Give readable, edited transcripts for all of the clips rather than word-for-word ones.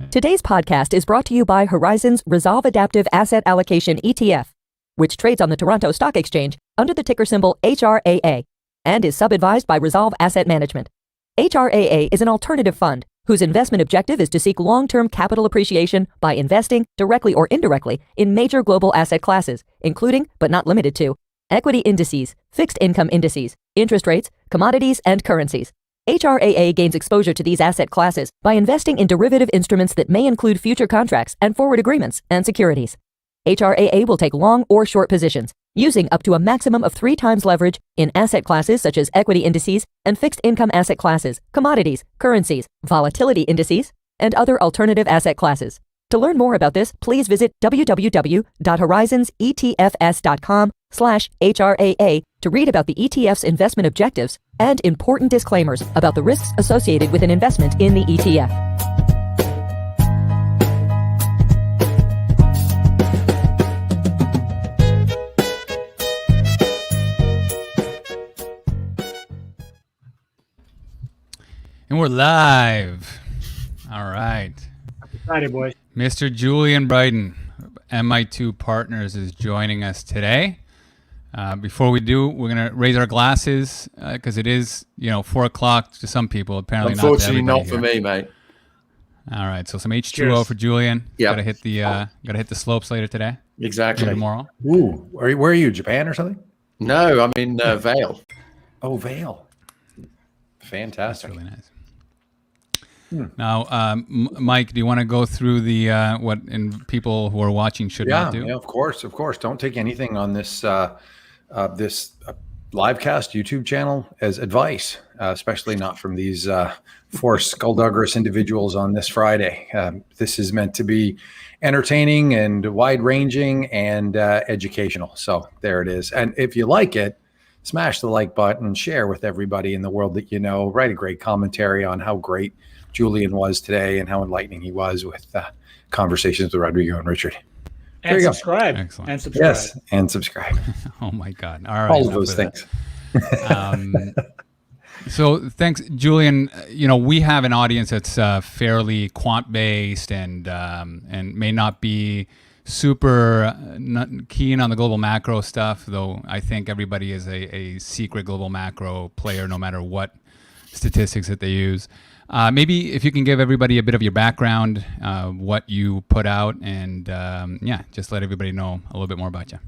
Today's podcast is brought to you by Horizon's Resolve Adaptive Asset Allocation ETF, which trades on the Toronto Stock Exchange under the ticker symbol HRAA and is sub-advised by Resolve Asset Management. HRAA is an alternative fund whose investment objective is to seek long-term capital appreciation by investing, directly or indirectly, in major global asset classes, including, but not limited to, equity indices, fixed income indices, interest rates, commodities, and currencies. HRAA gains exposure to these asset classes by investing in derivative instruments that may include future contracts and forward agreements and securities. HRAA will take long or short positions, using up to a maximum of 3 times leverage in asset classes such as equity indices and fixed income asset classes, commodities, currencies, volatility indices, and other alternative asset classes. To learn more about this, please visit www.horizonsetfs.com/HRAA to read about the ETF's investment objectives and important disclaimers about the risks associated with an investment in the ETF. And we're live. All right. Excited, boys. Mr. Julian Brigden, MI2 Partners, is joining us today. Before we do, we're going to raise our glasses because it is, 4 o'clock to some people. Apparently Unfortunately, not for me, mate. All right. So some H2O Cheers. for Julian. Yeah. Got to hit the slopes later today. Exactly. Tomorrow. Ooh, where are you? Japan or something? No, I'm in Vail. Oh, Vail. Fantastic. That's really nice. Now, Mike, do you want to go through the what people who are watching should not do? Yeah, of course. Don't take anything on this this livecast YouTube channel as advice, especially not from these 4 skullduggerous individuals on this Friday. This is meant to be entertaining and wide-ranging and educational. So there it is. And if you like it, smash the like button, share with everybody in the world that you know. Write a great commentary on how great Julian was today and how enlightening he was with conversations with Rodrigo and Richard. There And you go. subscribe. Excellent. And subscribe. Yes, and subscribe. Oh my God! All right, All of those things. So thanks, Julian. We have an audience that's fairly quant-based and may not be super keen on the global macro stuff, though I think everybody is a secret global macro player no matter what statistics that they use. Maybe if you can give everybody a bit of your background, what you put out, and just let everybody know a little bit more about you.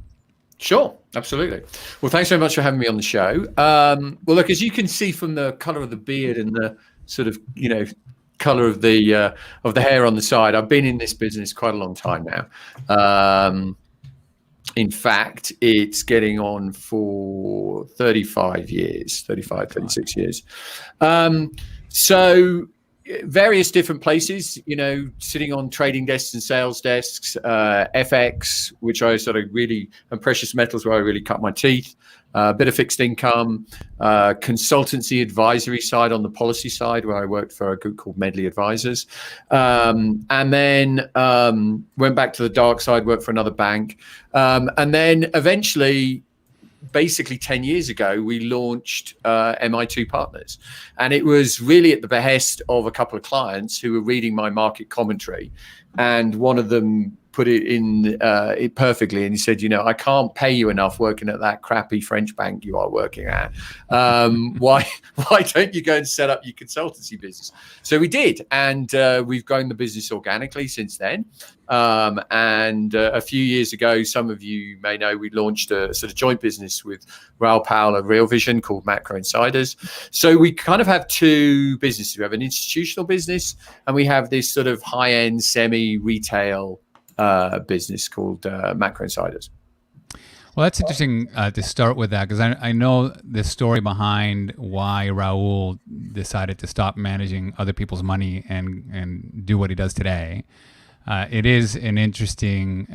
Sure, absolutely. Well, thanks very much for having me on the show. Well, look, as you can see from the color of the beard and the sort of, color of the hair on the side, I've been in this business quite a long time now. In fact, it's getting on for 36 years. So various different places, sitting on trading desks and sales desks, FX, which I sort of really, and precious metals where I really cut my teeth, a bit of fixed income, consultancy advisory side on the policy side where I worked for a group called Medley Advisors. And then went back to the dark side, worked for another bank. And then eventually, basically 10 years ago, we launched MI2 Partners. And it was really at the behest of a couple of clients who were reading my market commentary. And one of them put it in it perfectly. And he said, I can't pay you enough working at that crappy French bank you are working at. Why don't you go and set up your consultancy business? So we did. And we've grown the business organically since then. And a few years ago, some of you may know, we launched a sort of joint business with Raoul Powell and Real Vision called Macro Insiders. So we kind of have 2 businesses. We have an institutional business and we have this sort of high-end semi-retail business called Macro Insiders. Well, that's interesting to start with that, because I know the story behind why Raoul decided to stop managing other people's money and do what he does today. It is an interesting.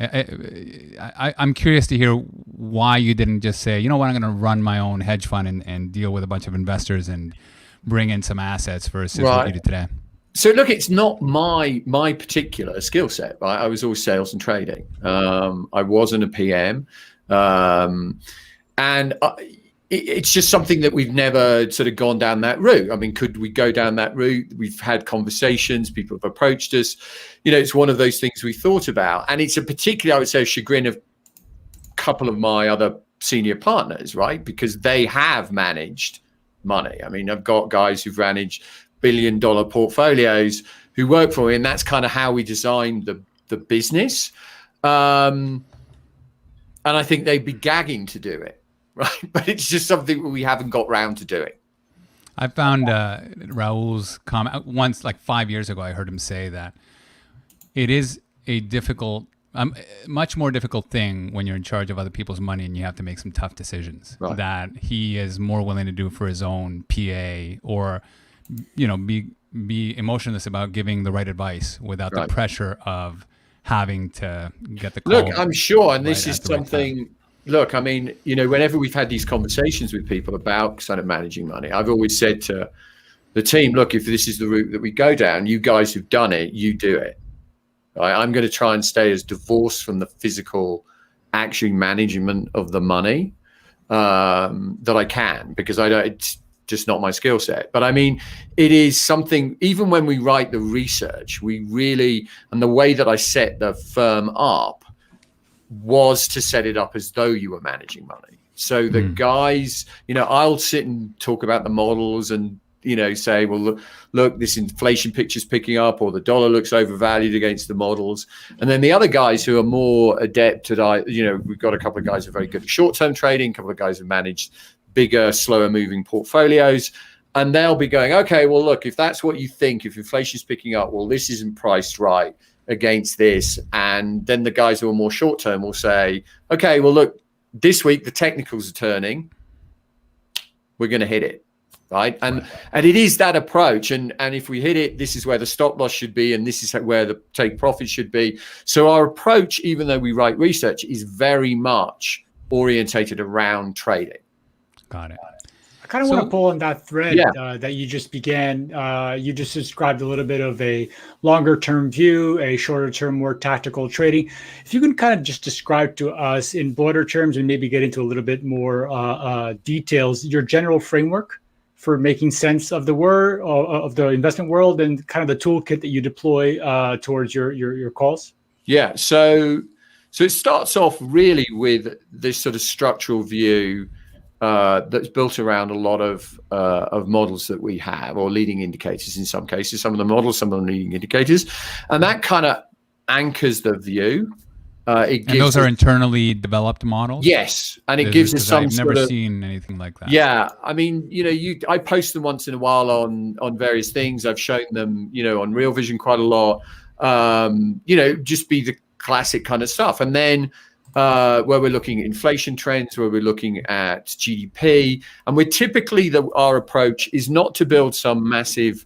I'm curious to hear why you didn't just say, you know what, I'm going to run my own hedge fund and deal with a bunch of investors and bring in some assets versus what you do today. So look, it's not my particular skill set, right? I was always sales and trading. I wasn't a PM. And it's just something that we've never sort of gone down that route. I mean, could we go down that route? We've had conversations, people have approached us. It's one of those things we thought about. And it's a particularly, I would say, chagrin of a couple of my other senior partners, right? Because they have managed money. I mean, I've got guys who've managed billion-dollar portfolios who work for me, and that's kind of how we designed the business. And I think they'd be gagging to do it. Right, but it's just something we haven't got round to doing. I found Raul's comment once, like 5 years ago. I heard him say that it is a difficult, much more difficult thing when you're in charge of other people's money and you have to make some tough decisions. Right. That he is more willing to do for his own PA, or be emotionless about giving the right advice without the pressure of having to get the call. Look, I'm sure, and this is something. Look, I mean, whenever we've had these conversations with people about kind of managing money, I've always said to the team, look, if this is the route that we go down, you guys who've done it, you do it. Right? I'm going to try and stay as divorced from the physical actually management of the money that I can, because it's just not my skill set. But I mean, it is something, even when we write the research, we really, and the way that I set the firm up, was to set it up as though you were managing money. So the guys, I'll sit and talk about the models and, say, well, look, this inflation picture's picking up, or the dollar looks overvalued against the models. And then the other guys who are more adept at, we've got a couple of guys who are very good at short-term trading, a couple of guys who manage bigger, slower moving portfolios. And they'll be going, okay, well, look, if that's what you think, if inflation's picking up, well, this isn't priced right against this. And then the guys who are more short term will say, okay, well, look, this week the technicals are turning, we're going to hit it, right? And it is that approach, and if we hit it, this is where the stop loss should be, and this is where the take profit should be. So our approach, even though we write research, is very much orientated around trading. Got it. I kind of want to pull on that thread that you just began. You just described a little bit of a longer term view, a shorter term, more tactical trading. If you can kind of just describe to us in broader terms and maybe get into a little bit more details, your general framework for making sense of the investment world, and kind of the toolkit that you deploy towards your calls. Yeah. So it starts off really with this sort of structural view that's built around a lot of models that we have, or leading indicators in some cases. Some of the models, some of the leading indicators, and that kind of anchors the view. And those are internally developed models? Yes, and it gives us some. I've never seen anything like that. Yeah, I mean, I post them once in a while on various things. I've shown them, on Real Vision quite a lot. Just be the classic kind of stuff, and then. Where we're looking at inflation trends, where we're looking at GDP, and we're typically our approach is not to build some massive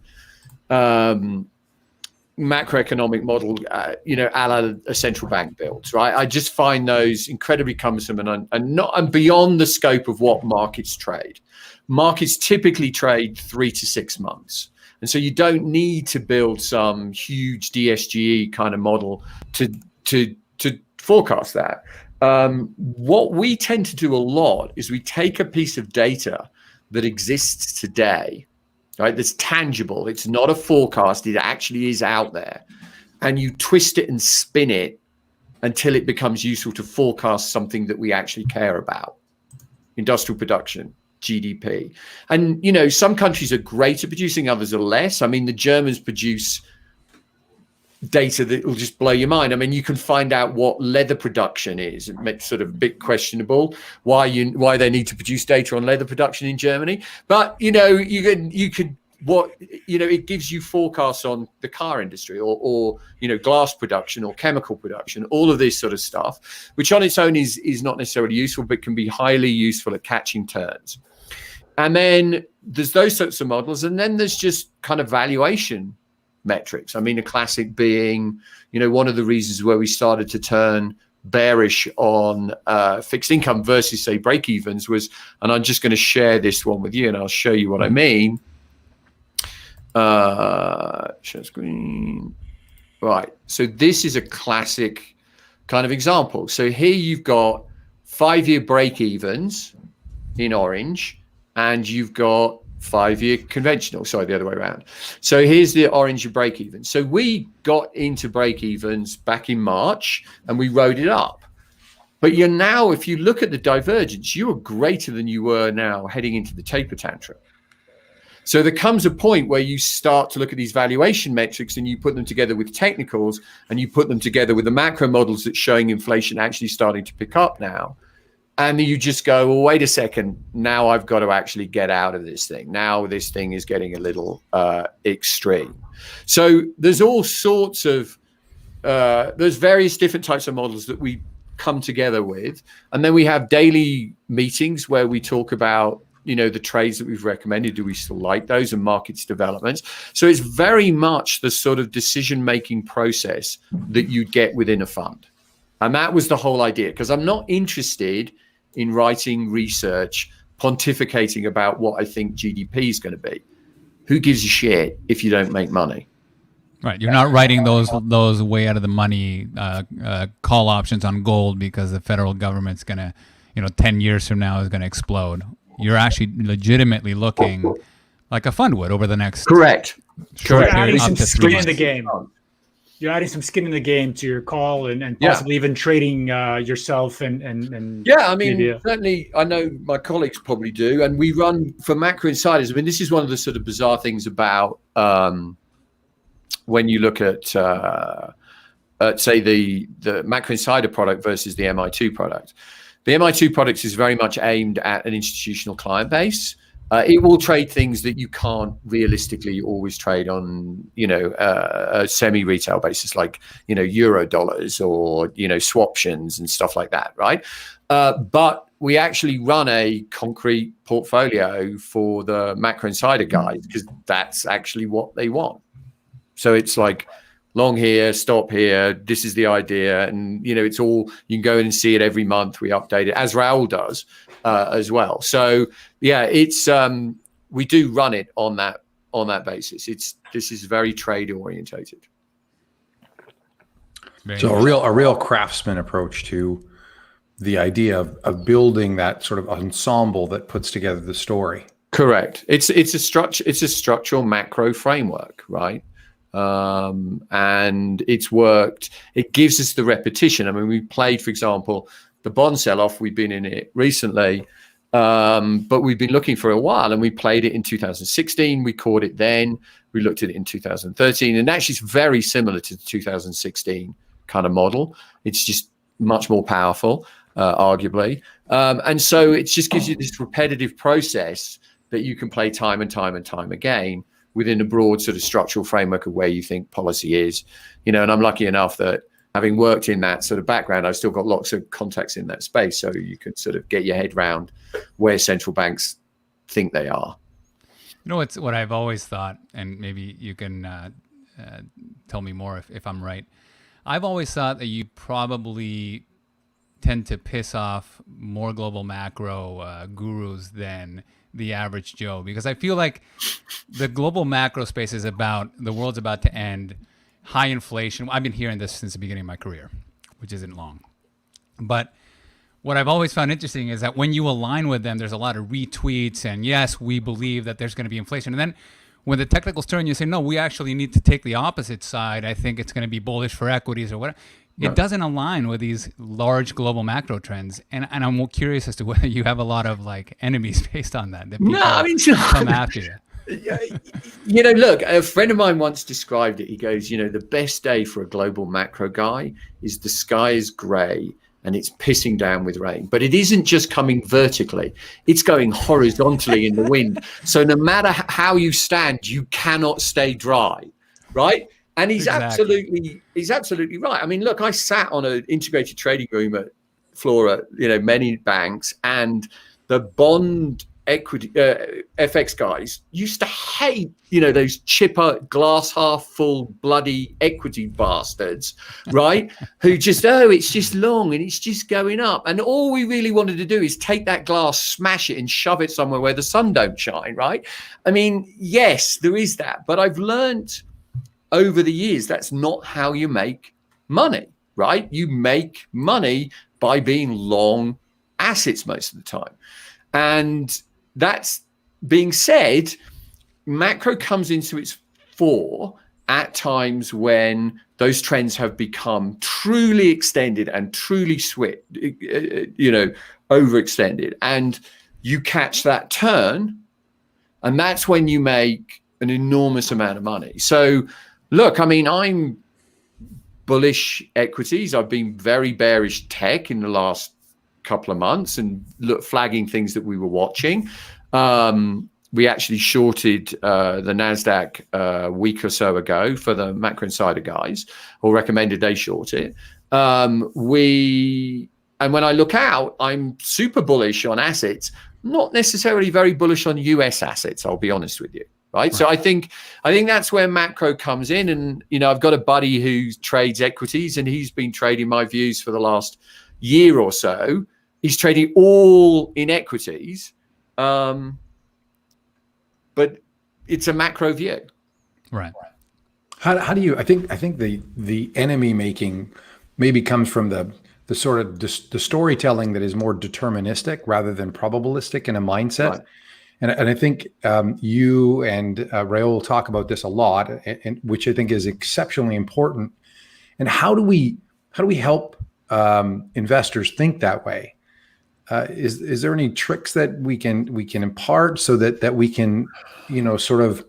macroeconomic model, a la a central bank builds, right? I just find those incredibly cumbersome and beyond the scope of what markets trade. Markets typically trade 3 to 6 months. And so you don't need to build some huge DSGE kind of model to forecast that. What we tend to do a lot is we take a piece of data that exists today, right? That's tangible. It's not a forecast. It actually is out there. And you twist it and spin it until it becomes useful to forecast something that we actually care about. Industrial production, GDP. And, some countries are great at producing, others are less. I mean, the Germans produce data that will just blow your mind. I mean, you can find out what leather production is. It's sort of a bit questionable why they need to produce data on leather production in Germany. But it gives you forecasts on the car industry or glass production or chemical production, all of this sort of stuff, which on its own is not necessarily useful, but can be highly useful at catching turns. And then there's those sorts of models, and then there's just kind of valuation metrics. I mean, a classic being, one of the reasons where we started to turn bearish on fixed income versus, say, break-evens was, and I'm just going to share this one with you, and I'll show you what I mean. Share screen. Right. So this is a classic kind of example. So here you've got 5-year break-evens in orange, and you've got 5-year conventional. Sorry, the other way around. So here's the orange break even. So we got into break evens back in March, and we rode it up. But you're now, if you look at the divergence, you are greater than you were now heading into the taper tantrum. So there comes a point where you start to look at these valuation metrics and you put them together with technicals, and you put them together with the macro models that's showing inflation actually starting to pick up now. And you just go, well, wait a second, now I've got to actually get out of this thing. Now this thing is getting a little extreme. So there's all sorts of, there's various different types of models that we come together with. And then we have daily meetings where we talk about, the trades that we've recommended. Do we still like those, and markets developments? So it's very much the sort of decision-making process that you'd get within a fund. And that was the whole idea, because I'm not interested in writing research, pontificating about what I think GDP is going to be. Who gives a shit if you don't make money? Right. You're not writing those way out of the money call options on gold because the federal government's going to, 10 years from now is going to explode. You're actually legitimately looking like a fund would over the next Correct. You're adding some skin in the game. You're adding some skin in the game to your call, and possibly even trading yourself and yeah, I mean, certainly I know my colleagues probably do, and we run for macro insiders. I mean, this is one of the sort of bizarre things about when you look at say the macro insider product versus the MI2 product. The MI2 product is very much aimed at an institutional client base. It will trade things that you can't realistically always trade on, a semi-retail basis, like, euro dollars or, swaptions and stuff like that, right? But we actually run a concrete portfolio for the macro insider guys, because that's actually what they want. So it's like, long here, stop here. This is the idea. And, it's all, you can go in and see it every month. We update it, as Raul does as well. So, yeah, it's, we do run it on that basis. This is very trade orientated. So a real craftsman approach to the idea of building that sort of ensemble that puts together the story. Correct. It's a structural macro framework, right? And it's worked. It gives us the repetition. I mean, we played, for example, the bond sell-off. We've been in it recently, but we've been looking for a while, and we played it in 2016. We caught it then. We looked at it in 2013, and actually it's very similar to the 2016 kind of model. It's just much more powerful, arguably. And so it just gives you this repetitive process that you can play time and time and time again, within a broad sort of structural framework of where you think policy is, and I'm lucky enough that, having worked in that sort of background, I've still got lots of contacts in that space. So you can sort of get your head around where central banks think they are. It's what I've always thought, and maybe you can tell me more if I'm right. I've always thought that you probably tend to piss off more global macro gurus than the average Joe, because I feel like the global macro space is about, the world's about to end, high inflation. I've been hearing this since the beginning of my career, which isn't long. But what I've always found interesting is that when you align with them, there's a lot of retweets and, yes, we believe that there's going to be inflation. And then when the technicals turn, you say, no, we actually need to take the opposite side. I think it's going to be bullish for equities or whatever. It doesn't align with these large global macro trends. And I'm curious as to whether you have a lot of enemies based on that people come after you. Look, a friend of mine once described it. He goes, the best day for a global macro guy is the sky is gray and it's pissing down with rain. But it isn't just coming vertically. It's going horizontally in the wind. So no matter how you stand, you cannot stay dry, right? And he's absolutely right. I mean, look, I sat on an integrated trading room at Flora, many banks, and the bond equity FX guys used to hate, those chipper glass half full bloody equity bastards, right? Who just, it's just long and it's just going up. And all we really wanted to do is take that glass, smash it and shove it somewhere where the sun don't shine, right? I mean, yes, there is that. But I've learned over the years, that's not how you make money, right? You make money by being long assets most of the time. And that's being said, macro comes into its fore at times when those trends have become truly extended and truly overextended, and you catch that turn, and that's when you make an enormous amount of money. So look, I mean, I'm bullish equities. I've been very bearish tech in the last couple of months and flagging things that we were watching. We actually shorted the NASDAQ a week or so ago for the Macro Insider guys, or recommended they short it. And when I look out, I'm super bullish on assets, not necessarily very bullish on US assets, I'll be honest with you. Right. So I think that's where macro comes in. And, I've got a buddy who trades equities, and he's been trading my views for the last year or so. He's trading all in equities. But it's a macro view. Right. How do you, I think the enemy making maybe comes from the sort of the storytelling that is more deterministic rather than probabilistic in a mindset. Right. And I think you and Raul talk about this a lot, and which I think is exceptionally important. And how do we help investors think that way? Is there any tricks that we can impart so that we can, sort of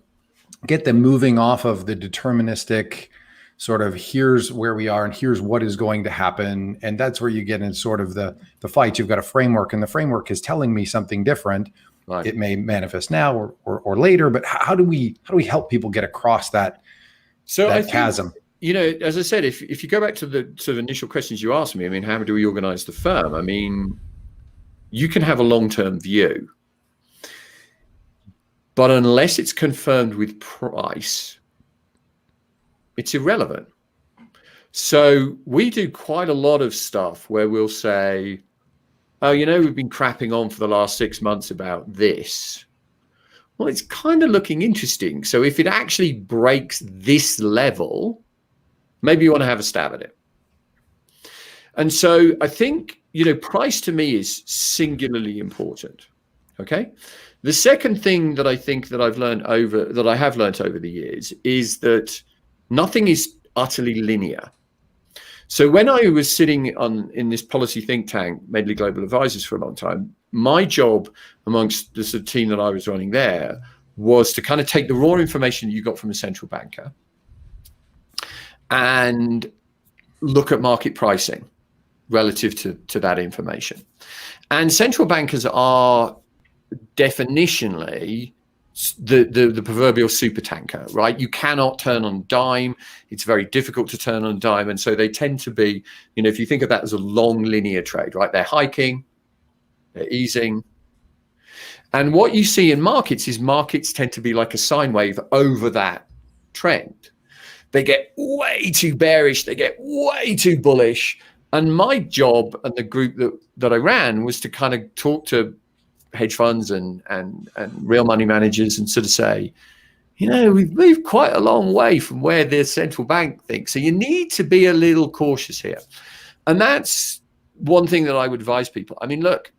get them moving off of the deterministic sort of here's where we are and here's what is going to happen, and that's where you get in sort of the fight. You've got a framework, and the framework is telling me something different. Right. It may manifest now or later, but how do we help people get across that chasm? As I said, if you go back to the sort of initial questions you asked me, I mean, how do we organize the firm? I mean, you can have a long-term view, but unless it's confirmed with price, it's irrelevant. So we do quite a lot of stuff where we'll say, oh, we've been crapping on for the last 6 months about this. Well, it's kind of looking interesting. So if it actually breaks this level, maybe you want to have a stab at it. And so I think, price to me is singularly important. Okay. The second thing that I think that I have learned over the years is that nothing is utterly linear. So when I was sitting in this policy think tank, Medley Global Advisors, for a long time, my job amongst the sort of team that I was running there was to kind of take the raw information that you got from a central banker and look at market pricing relative to that information. And central bankers are definitionally the proverbial super tanker, right? You cannot turn on a dime. It's very difficult to turn on a dime. And so they tend to be, if you think of that as a long linear trade, right? They're hiking, they're easing. And what you see in markets is markets tend to be like a sine wave over that trend. They get way too bearish, they get way too bullish. And my job and the group that I ran was to kind of talk to hedge funds and real money managers and sort of say, we've moved quite a long way from where the central bank thinks. So you need to be a little cautious here. And that's one thing that I would advise people. I mean, look,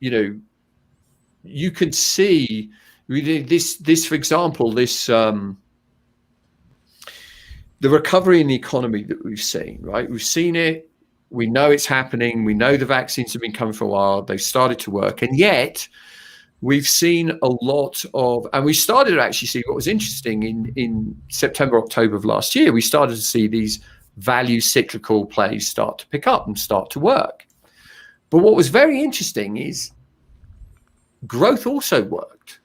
you can see this, for example, the recovery in the economy that we've seen, right? We've seen it. We know it's happening. We know the vaccines have been coming for a while. They've started to work. And yet we've seen a lot of, and we started to actually see what was interesting in September, October of last year, we started to see these value cyclical plays start to pick up and start to work. But what was very interesting is growth also worked,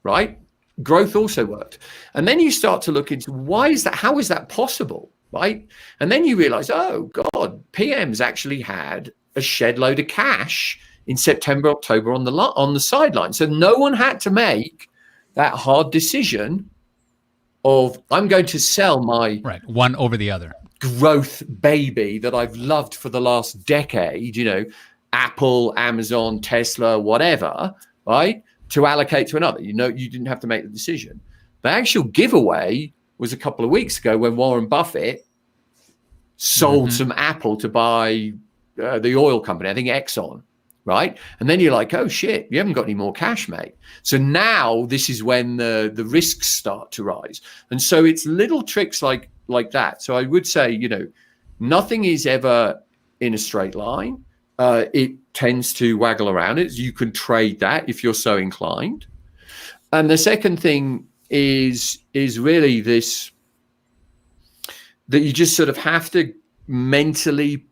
right? Growth also worked. And then you start to look into why is that? How is that possible? Right. And then you realize, oh, God, PM's actually had a shed load of cash in September, October on the sideline. So no one had to make that hard decision of I'm going to sell my one over the other growth baby that I've loved for the last decade, Apple, Amazon, Tesla, whatever, right, to allocate to another. You didn't have to make the decision. The actual giveaway was a couple of weeks ago when Warren Buffett sold some Apple to buy the oil company, I think Exxon, right? And then you're like, oh shit, you haven't got any more cash, mate. So now this is when the risks start to rise. And so it's little tricks like that. So I would say, nothing is ever in a straight line. It tends to waggle around. You can trade that if you're so inclined. And the second thing is really this, that you just sort of have to mentally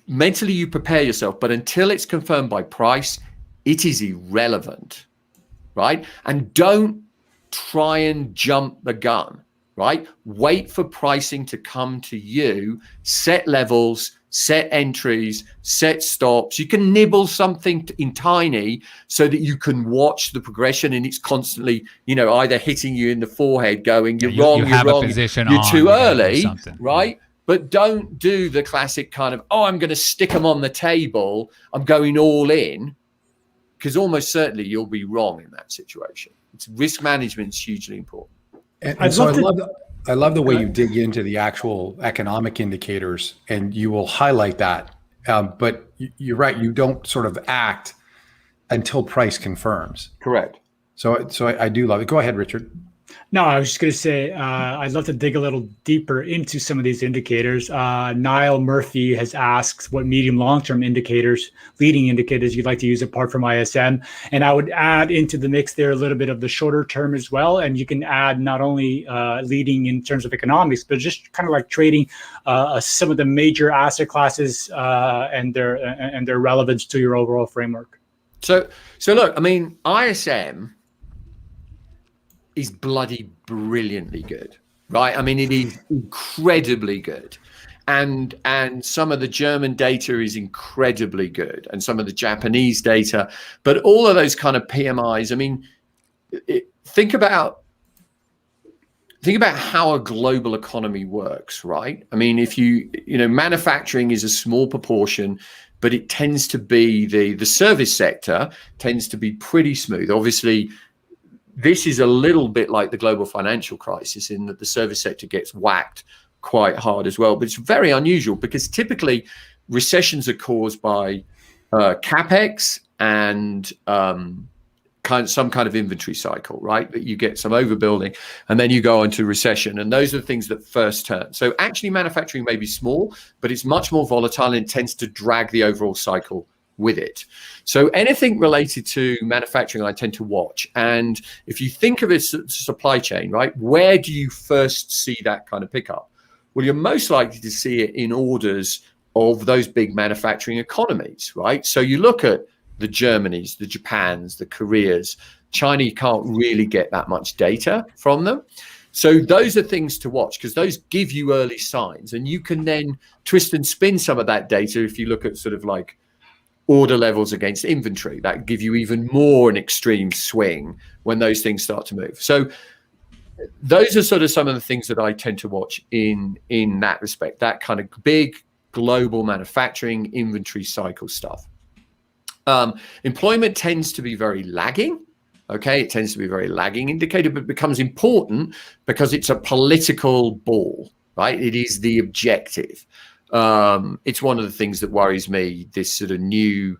you prepare yourself, but until it's confirmed by price, it is irrelevant, right? And don't try and jump the gun, right? Wait for pricing to come to you, set levels, set entries, set stops. You can nibble something in tiny so that you can watch the progression, and it's constantly, either hitting you in the forehead going, you're wrong, you're wrong, you're too early, right? But don't do the classic kind of, I'm going to stick them on the table, I'm going all in, because almost certainly you'll be wrong in that situation. Risk management is hugely important. And so I love the way you dig into the actual economic indicators, and you will highlight that. But you're right, you don't sort of act until price confirms. Correct. So I do love it. Go ahead, Richard. No, I was just going to say, I'd love to dig a little deeper into some of these indicators. Niall Murphy has asked what medium long-term indicators, leading indicators you'd like to use apart from ISM. And I would add into the mix there a little bit of the shorter term as well. And you can add not only leading in terms of economics, but just kind of like trading some of the major asset classes and their relevance to your overall framework. So look, I mean, ISM is bloody brilliantly good, right? I mean, it is incredibly good. And some of the German data is incredibly good, and some of the Japanese data, but all of those kind of PMIs, I mean, think about how a global economy works, right? I mean, if manufacturing is a small proportion, but it tends to be the service sector tends to be pretty smooth. Obviously, this is a little bit like the global financial crisis in that the service sector gets whacked quite hard as well. But it's very unusual because typically recessions are caused by capex and some kind of inventory cycle, right? That you get some overbuilding and then you go into recession. And those are the things that first turn. So actually manufacturing may be small, but it's much more volatile and tends to drag the overall cycle with it. So anything related to manufacturing, I tend to watch. And if you think of it as a supply chain, right, where do you first see that kind of pickup? Well, you're most likely to see it in orders of those big manufacturing economies, right? So you look at the Germanys, the Japans, the Koreas. China, you can't really get that much data from them. So those are things to watch because those give you early signs. And you can then twist and spin some of that data if you look at sort of like order levels against inventory. That give you even more an extreme swing when those things start to move. So those are sort of some of the things that I tend to watch in that respect, that kind of big global manufacturing inventory cycle stuff. Employment tends to be very lagging. Okay, it tends to be a very lagging indicator, but it becomes important because it's a political ball, right? It is the objective. It's one of the things that worries me, this sort of new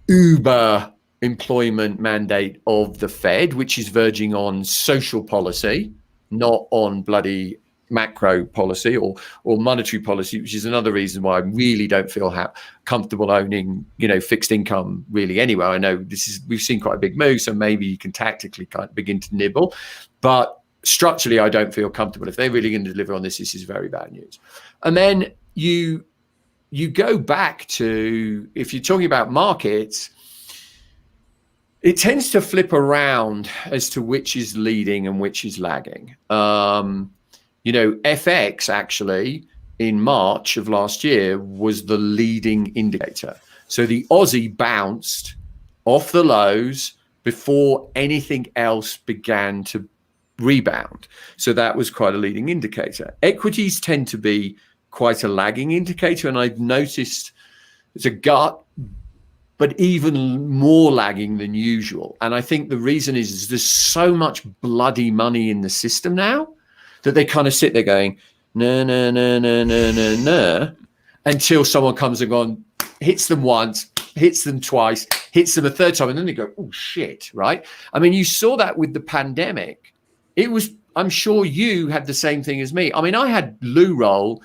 uber employment mandate of the Fed, which is verging on social policy, not on bloody macro policy or monetary policy, which is another reason why I really don't feel comfortable owning, fixed income really anywhere. I know we've seen quite a big move, so maybe you can tactically kind of begin to nibble, but structurally, I don't feel comfortable. If they're really going to deliver on this is very bad news. And then you go back to, if you're talking about markets, it tends to flip around as to which is leading and which is lagging. FX actually in March of last year was the leading indicator. So the Aussie bounced off the lows before anything else began to rebound. So that was quite a leading indicator. Equities tend to be quite a lagging indicator. And I've noticed it's a gut, but even more lagging than usual. And I think the reason is there's so much bloody money in the system now that they kind of sit there going, no, no, no, no, no, no, no, until someone comes and hits them once, hits them twice, hits them a third time, and then they go, oh shit, right? I mean, you saw that with the pandemic. It was, I'm sure you had the same thing as me. I mean, I had loo roll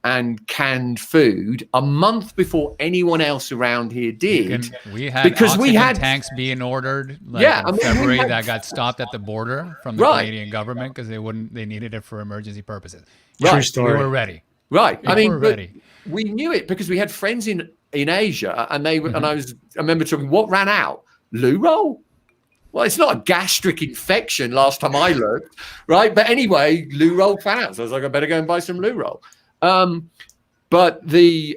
and canned food a month before anyone else around here did. We had because we had tanks being ordered in February that got stopped at the border from the Canadian government because they needed it for emergency purposes. True story. We were ready. Right. We were ready. We knew it because we had friends in Asia, and they and I remember talking, what ran out? Loo roll? Well, it's not a gastric infection last time I looked, right? But anyway, loo roll ran out. So I was like, I better go and buy some loo roll. But you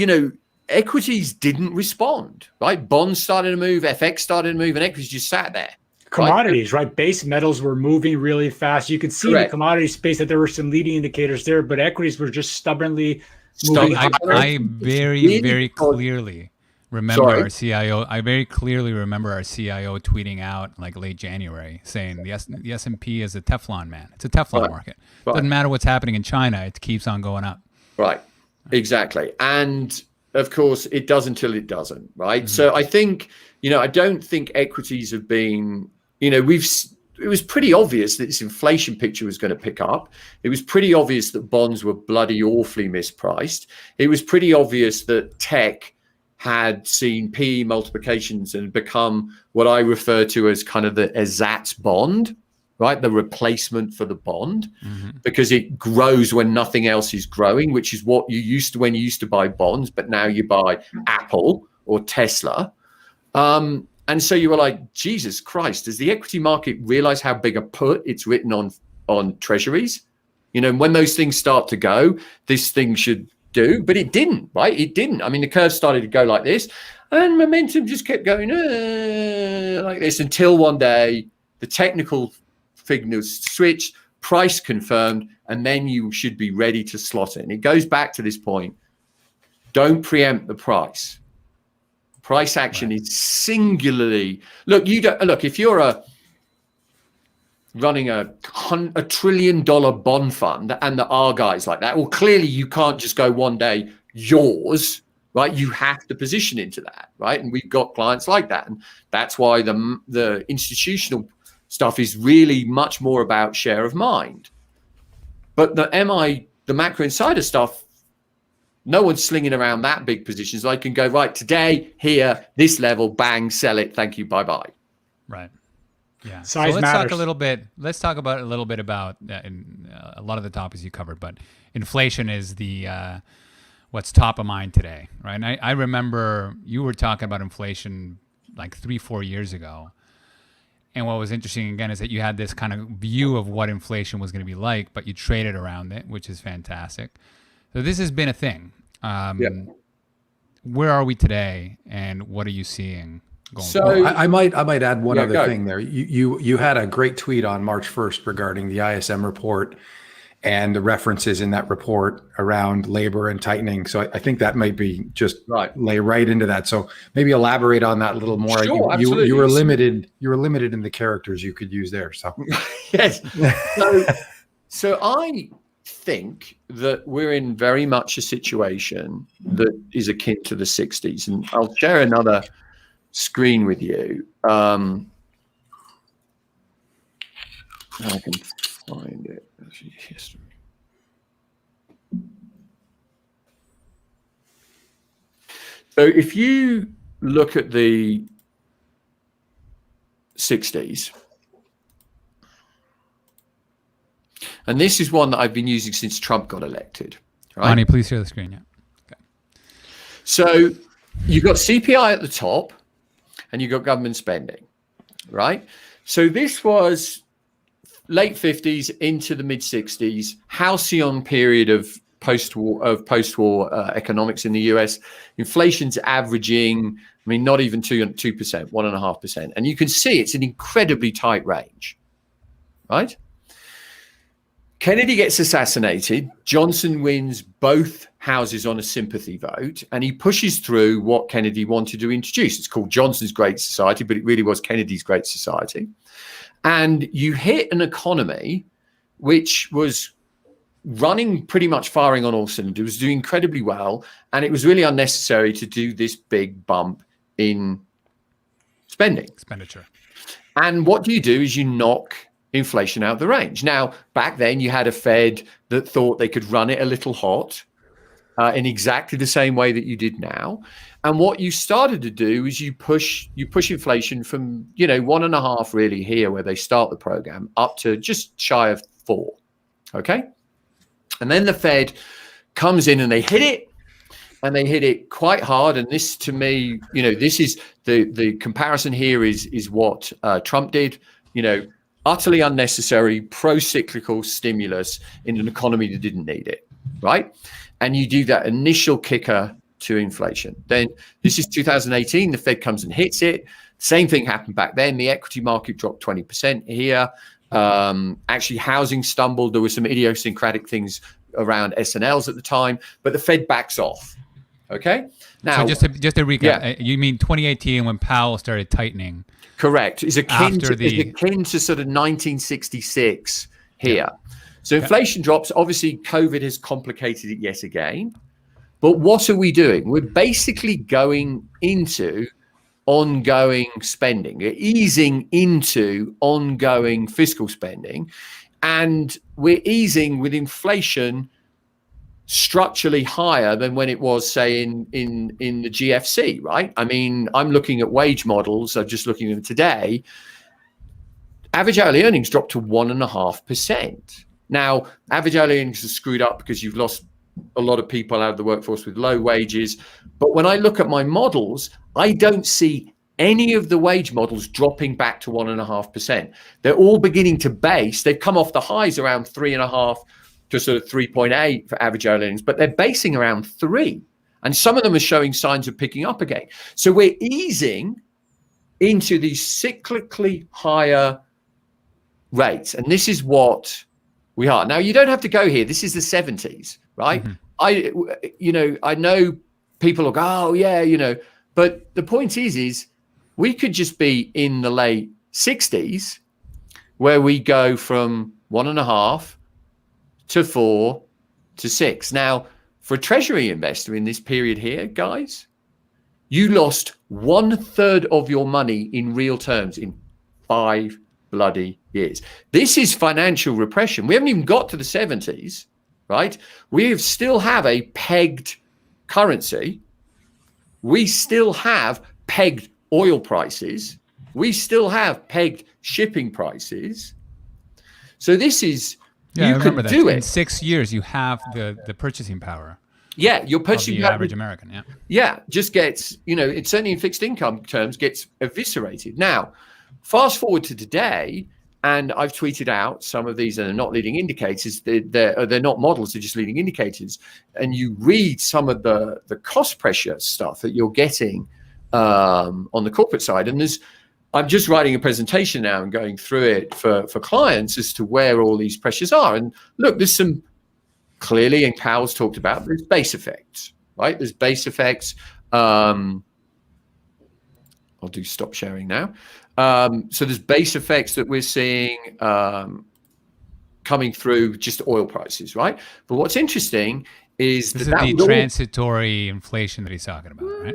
know, equities didn't respond, right? Bonds started to move, FX started to move, and equities just sat there. Commodities, right? Base metals were moving really fast. You could see in the commodity space that there were some leading indicators there, but equities were just stubbornly moving. I very clearly remember our CIO. I very clearly remember our CIO tweeting out like late January saying the S&P is a Teflon man. It's a Teflon market. Doesn't matter what's happening in China. It keeps on going up. Right. Exactly. And of course it does until it doesn't. Right. So I think, you know, I don't think equities have been, you know, it was pretty obvious that this inflation picture was going to pick up. It was pretty obvious that bonds were bloody awfully mispriced. It was pretty obvious that tech had seen PE multiplications and become what I refer to as kind of the ersatz bond, right? The replacement for the bond, because it grows when nothing else is growing, which is what you used to when you used to buy bonds, but now you buy Apple or Tesla. And so you were like, Jesus Christ, does the equity market realize how big a put it's written on treasuries? You know, when those things start to go, this thing should do, but it didn't, right? It didn't. I mean, the curve started to go like this and momentum just kept going like this until one day the technical figures switched, price confirmed, and then you should be ready to slot it. And it goes back to this point. Don't preempt the price. Price action is singularly, look, if you're running a $1 trillion bond fund and there are guys like that, well, clearly you can't just go one day, yours, right? You have to position into that, right? And we've got clients like that. And that's why the institutional stuff is really much more about share of mind. But the macro insider stuff, no one's slinging around that big positions. I can go, right, today, here, this level, bang, sell it. Thank you. Bye-bye. Right. Yeah. Size so let's matters. talk a little bit. Let's talk about a little bit about a lot of the topics you covered, but inflation is the what's top of mind today, right? And I remember you were talking about inflation like 3-4 years ago, and what was interesting again is that you had this kind of view of what inflation was going to be like, but you traded around it, which is fantastic. So this has been a thing. Where are we today, and what are you seeing? I might add one other thing there. You had a great tweet on March 1st regarding the ISM report and the references in that report around labor and tightening. So I think that might be just lay right into that. So maybe elaborate on that a little more. Sure, absolutely. You were limited in the characters you could use there. So yes. So I think that we're in very much a situation that is akin to the 60s, and I'll share another screen with you. I can find it. History. So if you look at the 60s, and this is one that I've been using since Trump got elected. Right? Bonnie, please share the screen. Yeah. Okay. So you've got CPI at the top, and you've got government spending, right? So this was late 50s into the mid 60s, halcyon period of post-war economics in the US. Inflation's averaging, I mean, not even 2%, 1.5%. And you can see it's an incredibly tight range, right? Kennedy gets assassinated. Johnson wins both houses on a sympathy vote, and he pushes through what Kennedy wanted to introduce. It's called Johnson's Great Society, but it really was Kennedy's Great Society. And you hit an economy which was running pretty much firing on all cylinders, was doing incredibly well, and it was really unnecessary to do this big bump in expenditure. And what you do is you knock inflation out the range. Now, back then you had a Fed that thought they could run it a little hot in exactly the same way that you did now. And what you started to do is you push inflation from 1.5 really here where they start the program up to just shy of 4. Okay. And then the Fed comes in and they hit it, and they hit it quite hard. And this, to me, this is the comparison here is what Trump did, utterly unnecessary pro-cyclical stimulus in an economy that didn't need it, right? And you do that initial kicker to inflation. Then this is 2018, the Fed comes and hits it. Same thing happened back then. The equity market dropped 20% here. Actually, housing stumbled. There were some idiosyncratic things around S&Ls at the time, but the Fed backs off. Okay. Now, so just to recap, you mean 2018 when Powell started tightening? Correct. Is akin to sort of 1966 here. Yeah. So inflation drops. Obviously, COVID has complicated it yet again. But what are we doing? We're basically going into ongoing spending, easing into ongoing fiscal spending, and we're easing with inflation structurally higher than when it was, say, in the GFC, right? I mean, I'm looking at wage models. I'm just looking at them today. Average hourly earnings dropped to 1.5%. Now, average hourly earnings are screwed up because you've lost a lot of people out of the workforce with low wages. But when I look at my models, I don't see any of the wage models dropping back to 1.5%. They're all beginning to base. They've come off the highs around 3.5 to sort of 3.8 for average earnings, but they're basing around 3. And some of them are showing signs of picking up again. So we're easing into these cyclically higher rates. And this is what we are. Now, you don't have to go here. This is the 70s, right? Mm-hmm. I know people will go, oh, yeah, but the point is we could just be in the late 60s where we go from 1.5 to 4 to 6. Now, for a treasury investor in this period here, guys, you lost 1/3 of your money in real terms in 5 bloody years. This is financial repression. We haven't even got to the 70s, right? We still have a pegged currency. We still have pegged oil prices. We still have pegged shipping prices. So this is, you can do it. In 6 years, you have the purchasing power. Yeah, your purchasing power. The average American, yeah. Yeah, just gets, it's certainly in fixed income terms, gets eviscerated. Now, fast forward to today, and I've tweeted out some of these are not leading indicators. They're not models, they're just leading indicators. And you read some of the cost pressure stuff that you're getting on the corporate side. And I'm just writing a presentation now and going through it for clients as to where all these pressures are. And look, there's some clearly, and Powell's talked about, there's base effects, right? There's base effects. I'll do stop sharing now. So there's base effects that we're seeing coming through just oil prices, right? But what's interesting is this is the transitory inflation that he's talking about, right?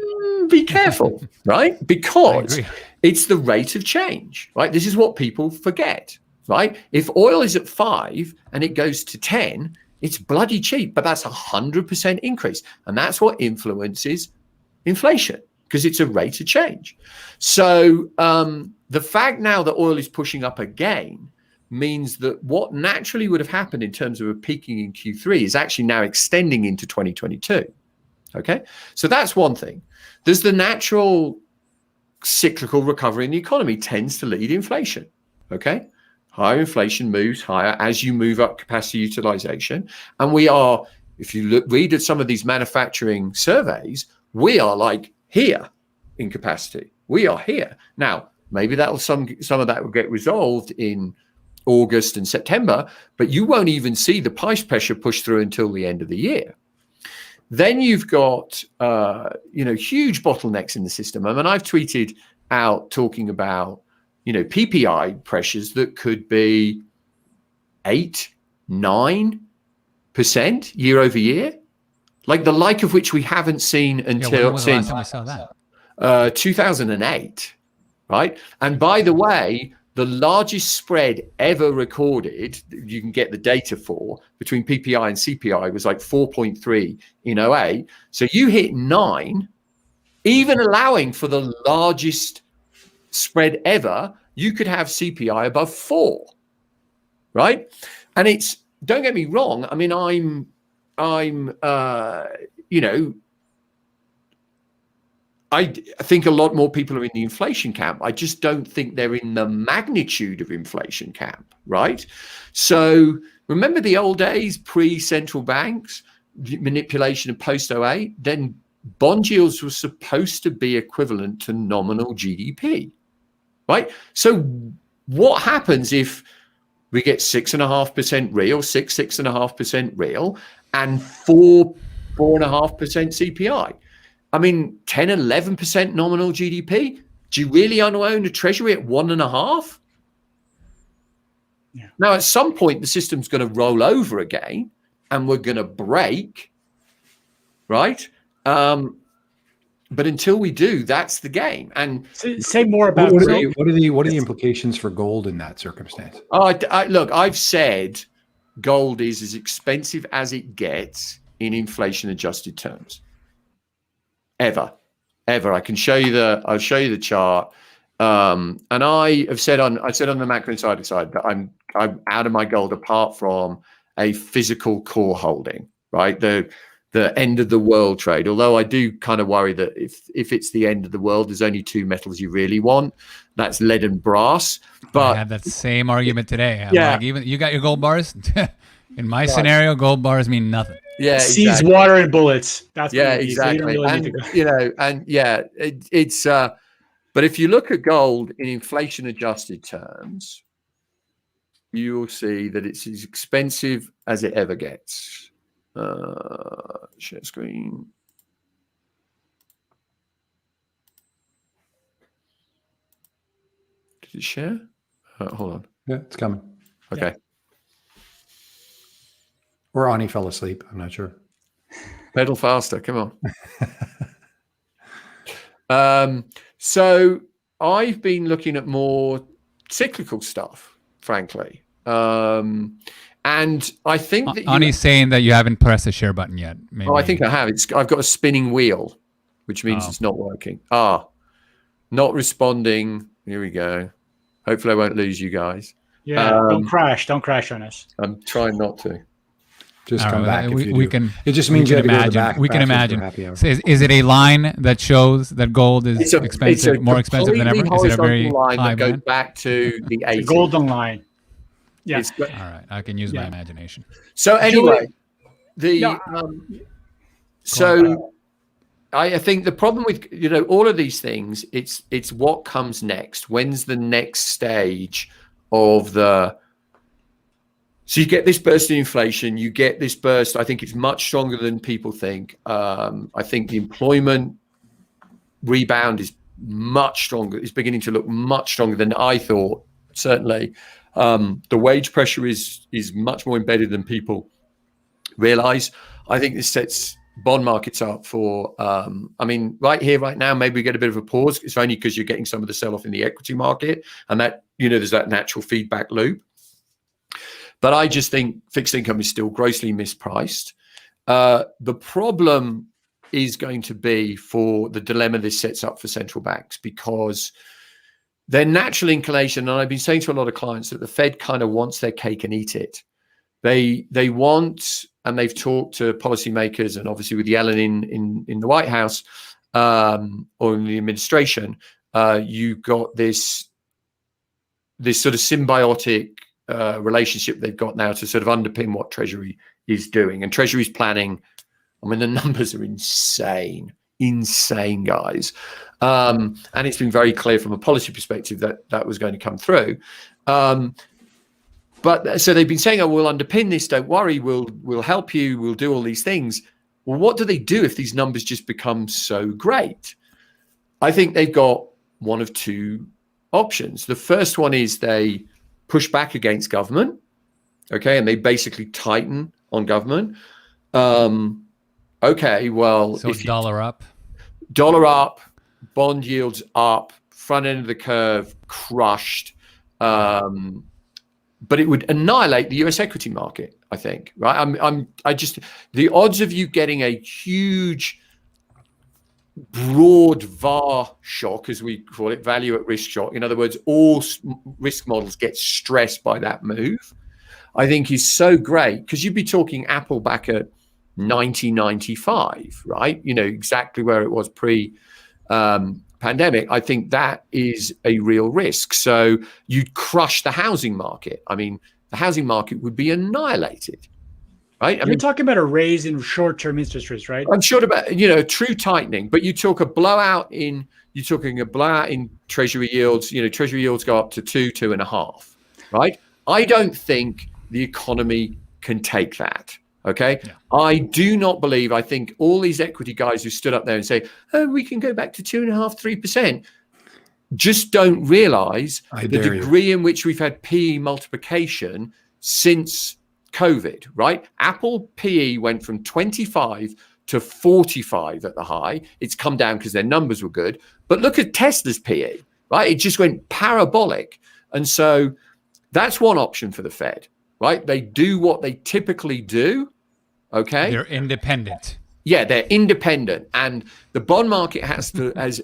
Be careful, right? Because it's the rate of change, right? This is what people forget, right? If oil is at 5 and it goes to 10, it's bloody cheap, but that's 100% increase. And that's what influences inflation, because it's a rate of change. So the fact now that oil is pushing up again means that what naturally would have happened in terms of a peaking in Q3 is actually now extending into 2022. Okay, so that's one thing. There's the natural cyclical recovery in the economy tends to lead inflation. Okay, higher inflation moves higher as you move up capacity utilization. And we are, if you read at some of these manufacturing surveys, we are like here in capacity. We are here. Now, maybe some of that will get resolved in August and September, but you won't even see the price pressure push through until the end of the year. Then you've got, huge bottlenecks in the system. I mean, I've tweeted out talking about, PPI pressures that could be 8, 9, year over year, like the like of which we haven't seen until when was the last since time we saw that? 2008, right? And by the way, the largest spread ever recorded, you can get the data for, between PPI and CPI was like 4.3 in 08. So you hit 9, even allowing for the largest spread ever, you could have CPI above 4, right? And it's, don't get me wrong, I mean, I think a lot more people are in the inflation camp. I just don't think they're in the magnitude of inflation camp, right? So remember the old days, pre-central banks, manipulation of post-08? Then bond yields were supposed to be equivalent to nominal GDP, right? So what happens if we get 6.5% real, 6.5% real, and 4.5% CPI? I mean, 10, 11% nominal GDP. Do you really want to own a treasury at 1.5? Yeah. Now, at some point, the system's going to roll over again, and we're going to break, right? But until we do, that's the game. And say more about what are the implications for gold in that circumstance? Look, I've said gold is as expensive as it gets in inflation-adjusted terms. Ever. I can show you I'll show you the chart. And I said on the macro insider side that I'm out of my gold apart from a physical core holding, right? The end of the world trade. Although I do kind of worry that if it's the end of the world, there's only 2 metals you really want. That's lead and brass. But I had that same argument today. I'm Yeah. like, even you got your gold bars? In my scenario, gold bars mean nothing. yeah, seeds, exactly. water, and bullets. That's Yeah, what it is. So you don't exactly. really And need to go. it's but if you look at gold in inflation adjusted terms, you will see that it's as expensive as it ever gets. Share screen. Did it share? Hold on. Yeah, it's coming. Okay. Or Ani fell asleep. I'm not sure. Pedal faster. Come on. So I've been looking at more cyclical stuff, frankly. And I think that Ani's saying that you haven't pressed the share button yet. Maybe. I think I have. I've got a spinning wheel, which means it's not working. Not responding. Here we go. Hopefully I won't lose you guys. Yeah, don't crash on us. I'm trying not to. Just All come right, back. we can. It just means you have to go to the back. We can back imagine. for happy hour. So is it a line that shows that gold is expensive, more expensive than ever? Is it a very line high that goes band? back to the 80s? The golden line. Yeah. All right, I can use my imagination. So anyway, I think the problem with all of these things, it's what comes next. When's the next stage of the? So you get this burst in inflation. You get this burst. I think it's much stronger than people think. I think the employment rebound is much stronger. It's beginning to look much stronger than I thought. Certainly, the wage pressure is much more embedded than people realize. I think this sets bond markets up for. Right here, right now, maybe we get a bit of a pause. It's only because you're getting some of the sell-off in the equity market, and that there's that natural feedback loop. But I just think fixed income is still grossly mispriced. The problem is going to be for the dilemma this sets up for central banks, because their natural inclination, and I've been saying to a lot of clients that the Fed kind of wants their cake and eat it. They want, and they've talked to policymakers, and obviously with Yellen in the White House or in the administration, you've got this sort of symbiotic relationship they've got now to sort of underpin what Treasury is doing. And Treasury's planning, the numbers are insane, guys. And it's been very clear from a policy perspective that was going to come through. But so they've been saying, we'll underpin this, don't worry, we'll help you, we'll do all these things. Well, what do they do if these numbers just become so great? I think they've got one of two options. The first one is they push back against government, okay, and they basically tighten on government. Okay, well, So if dollar up. dollar up, bond yields up, front end of the curve crushed. But it would annihilate the US equity market, I think, right? The odds of you getting a huge, broad VAR shock, as we call it, value at risk shock. In other words, all risk models get stressed by that move, I think is so great, because you'd be talking Apple back at 1995, right? Exactly where it was pre-pandemic. I think that is a real risk. So you'd crush the housing market. I mean, the housing market would be annihilated, right? You're talking about a raise in short-term interest rates, right? I'm sure about true tightening, but you're talking a blowout in treasury yields. Treasury yields go up to 2.5, right? I don't think the economy can take that. Okay. Yeah. I do not believe, I think all these equity guys who stood up there and say, oh, we can go back to 2.5%, 3%, just don't realize the degree in which we've had PE multiplication since COVID, right? Apple PE went from 25 to 45 at the high. It's come down because their numbers were good. But look at Tesla's PE, right? It just went parabolic. And so that's one option for the Fed. Right? They do what they typically do. Okay. They're independent. Yeah, they're independent. And the bond market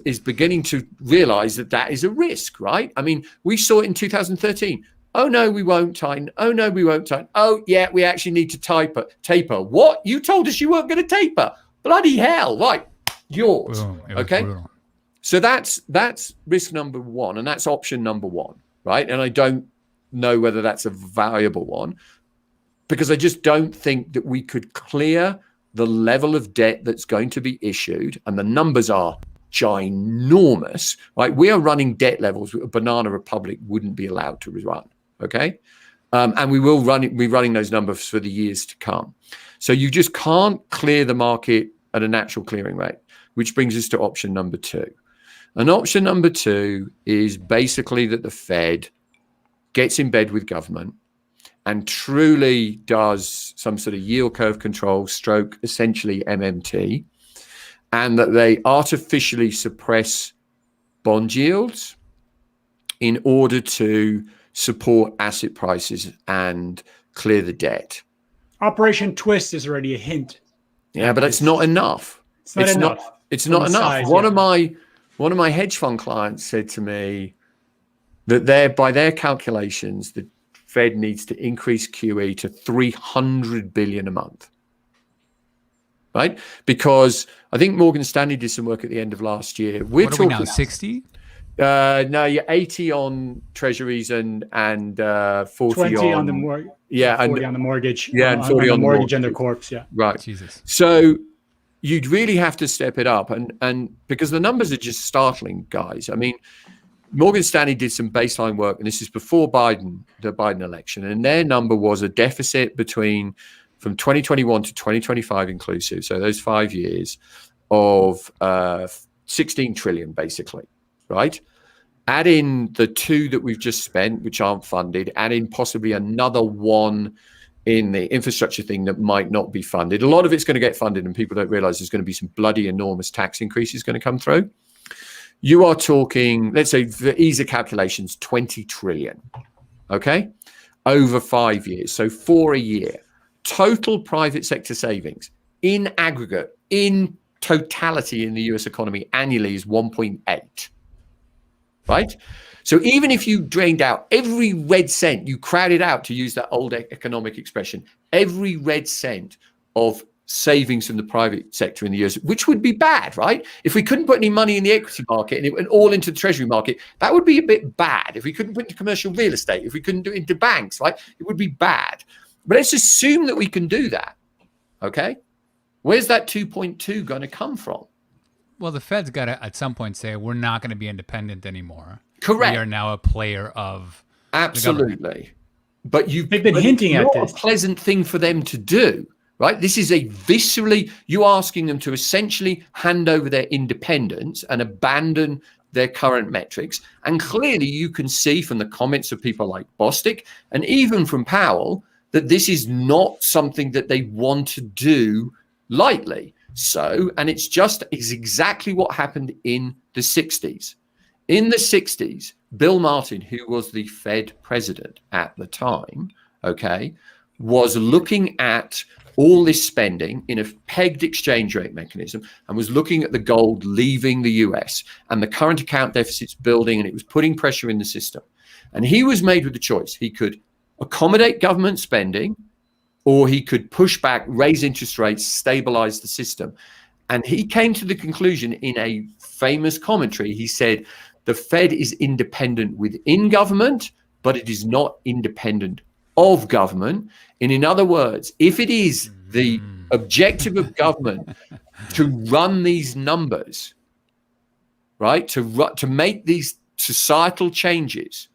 is beginning to realize that is a risk, right? I mean, we saw it in 2013. Oh, no, we won't tighten. Oh, no, we won't tighten. Oh, yeah, we actually need to taper. What? You told us you weren't going to taper. Bloody hell. Right. Yours. Okay. Brutal. So that's risk number one. And that's option number one. Right. And I don't know whether that's a valuable one, because I just don't think that we could clear the level of debt that's going to be issued, and the numbers are ginormous, right? We are running debt levels a banana republic wouldn't be allowed to run, okay? And we will be running those numbers for the years to come. So you just can't clear the market at a natural clearing rate, which brings us to option number two. And option number two is basically that the Fed gets in bed with government and truly does some sort of yield curve control stroke, essentially MMT, and that they artificially suppress bond yields in order to support asset prices and clear the debt. Operation Twist is already a hint. Yeah, but it's not enough. It's not enough. It's not enough. Size, one of my hedge fund clients said to me that by their calculations, the Fed needs to increase QE to 300 billion a month, right? Because I think Morgan Stanley did some work at the end of last year. What are we now, 60? No, you're 80 on treasuries and 40 20 on the mortgage. Yeah, 40 on the mortgage. Yeah, and 40 on the mortgage and the corpse. Yeah, right. Jesus. So you'd really have to step it up, and because the numbers are just startling, guys. I mean, Morgan Stanley did some baseline work, and this is before the Biden election, and their number was a deficit from 2021 to 2025 inclusive, so those 5 years, of 16 trillion, basically, right? Add in the 2 that we've just spent, which aren't funded, add in possibly another 1 in the infrastructure thing that might not be funded. A lot of it's going to get funded, and people don't realize there's going to be some bloody enormous tax increases going to come through. You are talking, let's say, for ease of calculations, 20 trillion, okay, over 5 years. So 4 a year. Total private sector savings in aggregate, in totality in the US economy annually is 1.8, right? So even if you drained out every red cent, you crowded out, to use that old economic expression, every red cent of savings from the private sector in the US, which would be bad, right? If we couldn't put any money in the equity market and it went all into the treasury market, that would be a bit bad. If we couldn't put it into commercial real estate, if we couldn't do it into banks, right, it would be bad. But let's assume that we can do that, okay? Where's that 2.2 going to come from? Well, the Fed's got to, at some point, say, we're not going to be independent anymore. Correct. We are now a player of Absolutely. But they've been hinting at this. Not a pleasant thing for them to do. Right? This is you're asking them to essentially hand over their independence and abandon their current metrics. And clearly you can see from the comments of people like Bostic and even from Powell that this is not something that they want to do lightly. So, and it's exactly what happened in the 60s. In the 60s, Bill Martin, who was the Fed president at the time, okay, was looking at all this spending in a pegged exchange rate mechanism and was looking at the gold leaving the US and the current account deficits building, and it was putting pressure in the system. And he was made with a choice. He could accommodate government spending, or he could push back, raise interest rates, stabilize the system. And he came to the conclusion in a famous commentary. He said, the Fed is independent within government, but it is not independent of government. And in other words, if it is the objective of government to run these numbers, right, to make these societal changes,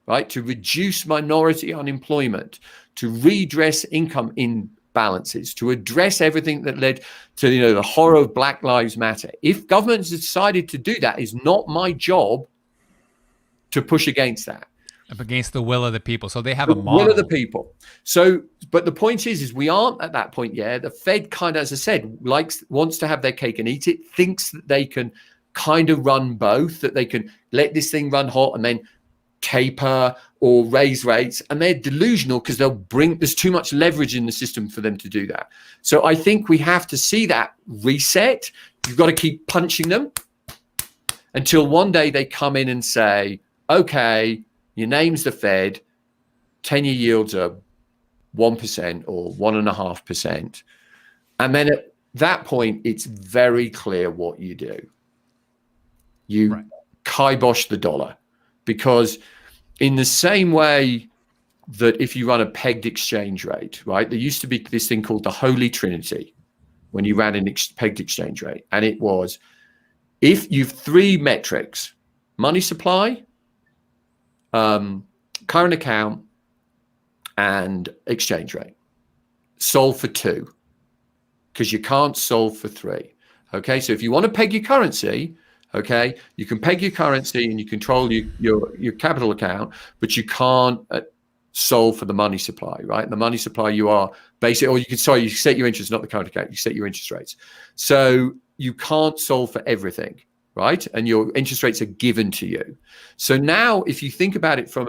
right, to reduce minority unemployment, to redress income imbalances, to address everything that led to, you know, the horror of Black Lives Matter. If government has decided to do that, it's not my job to push against that. Up against the will of the people. So they have a model. Will of the people. So, but the point is we aren't at that point yet. The Fed kind of, as I said, wants to have their cake and eat it, thinks that they can kind of run both, that they can let this thing run hot and then taper or raise rates, and they're delusional because there's too much leverage in the system for them to do that. So I think we have to see that reset. You've got to keep punching them until one day they come in and say, okay, your name's the Fed, 10-year yields are 1% or 1.5%. And then at that point, it's very clear what you do. You kibosh the dollar, because in the same way that if you run a pegged exchange rate, right, there used to be this thing called the Holy Trinity when you ran an pegged exchange rate. And it was, if you've three metrics, money supply, current account, and exchange rate, solve for two, because you can't solve for three. Okay, so if you want to peg your currency, okay, you can peg your currency and you control your capital account, but you can't solve for the money supply, right? The money supply, you are basically, or you set your interest, not the current account, you set your interest rates. So you can't solve for everything, right? And your interest rates are given to you. So now, if you think about it from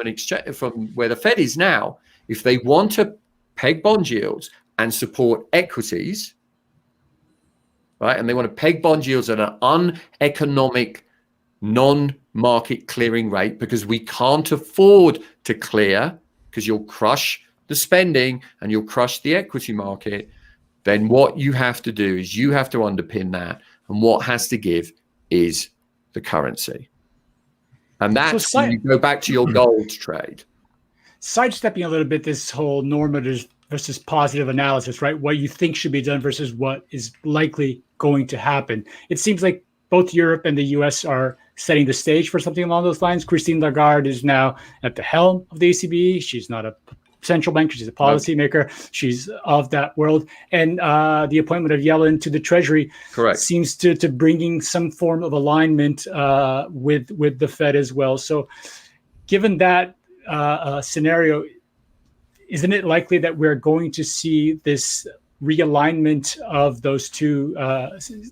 from where the Fed is now, if they want to peg bond yields and support equities, right, and they want to peg bond yields at an uneconomic, non-market clearing rate, because we can't afford to clear, because you'll crush the spending and you'll crush the equity market, then what you have to do is you have to underpin that, and what has to give is the currency. And that's when you go back to your gold trade. Sidestepping a little bit this whole normative versus positive analysis, right? What you think should be done versus what is likely going to happen. It seems like both Europe and the US are setting the stage for something along those lines. Christine Lagarde is now at the helm of the ECB. She's not a central banker, she's a policymaker. She's of that world. And the appointment of Yellen to the Treasury seems to bringing some form of alignment with the Fed as well. So given that scenario, isn't it likely that we're going to see this realignment of those two,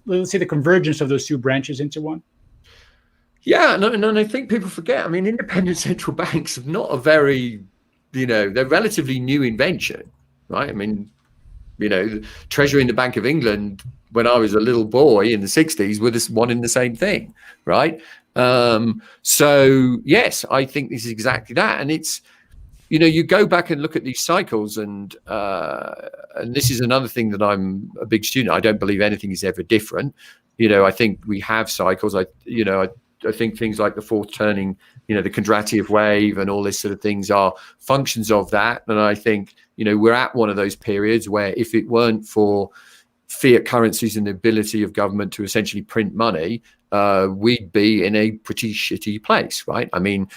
let's say the convergence of those two branches into one? Yeah, and I think people forget, I mean, independent central banks have not a very, they're relatively new invention, right? I mean, the Treasury and the Bank of England, when I was a little boy in the 60s, were this one in the same thing, right? So yes, I think this is exactly that. And it's, you go back and look at these cycles, and this is another thing that I'm a big student. I don't believe anything is ever different. I think we have cycles. I think things like the fourth turning, the Kondratiev wave and all this sort of things are functions of that. And I think, we're at one of those periods where if it weren't for fiat currencies and the ability of government to essentially print money, we'd be in a pretty shitty place, right? I mean,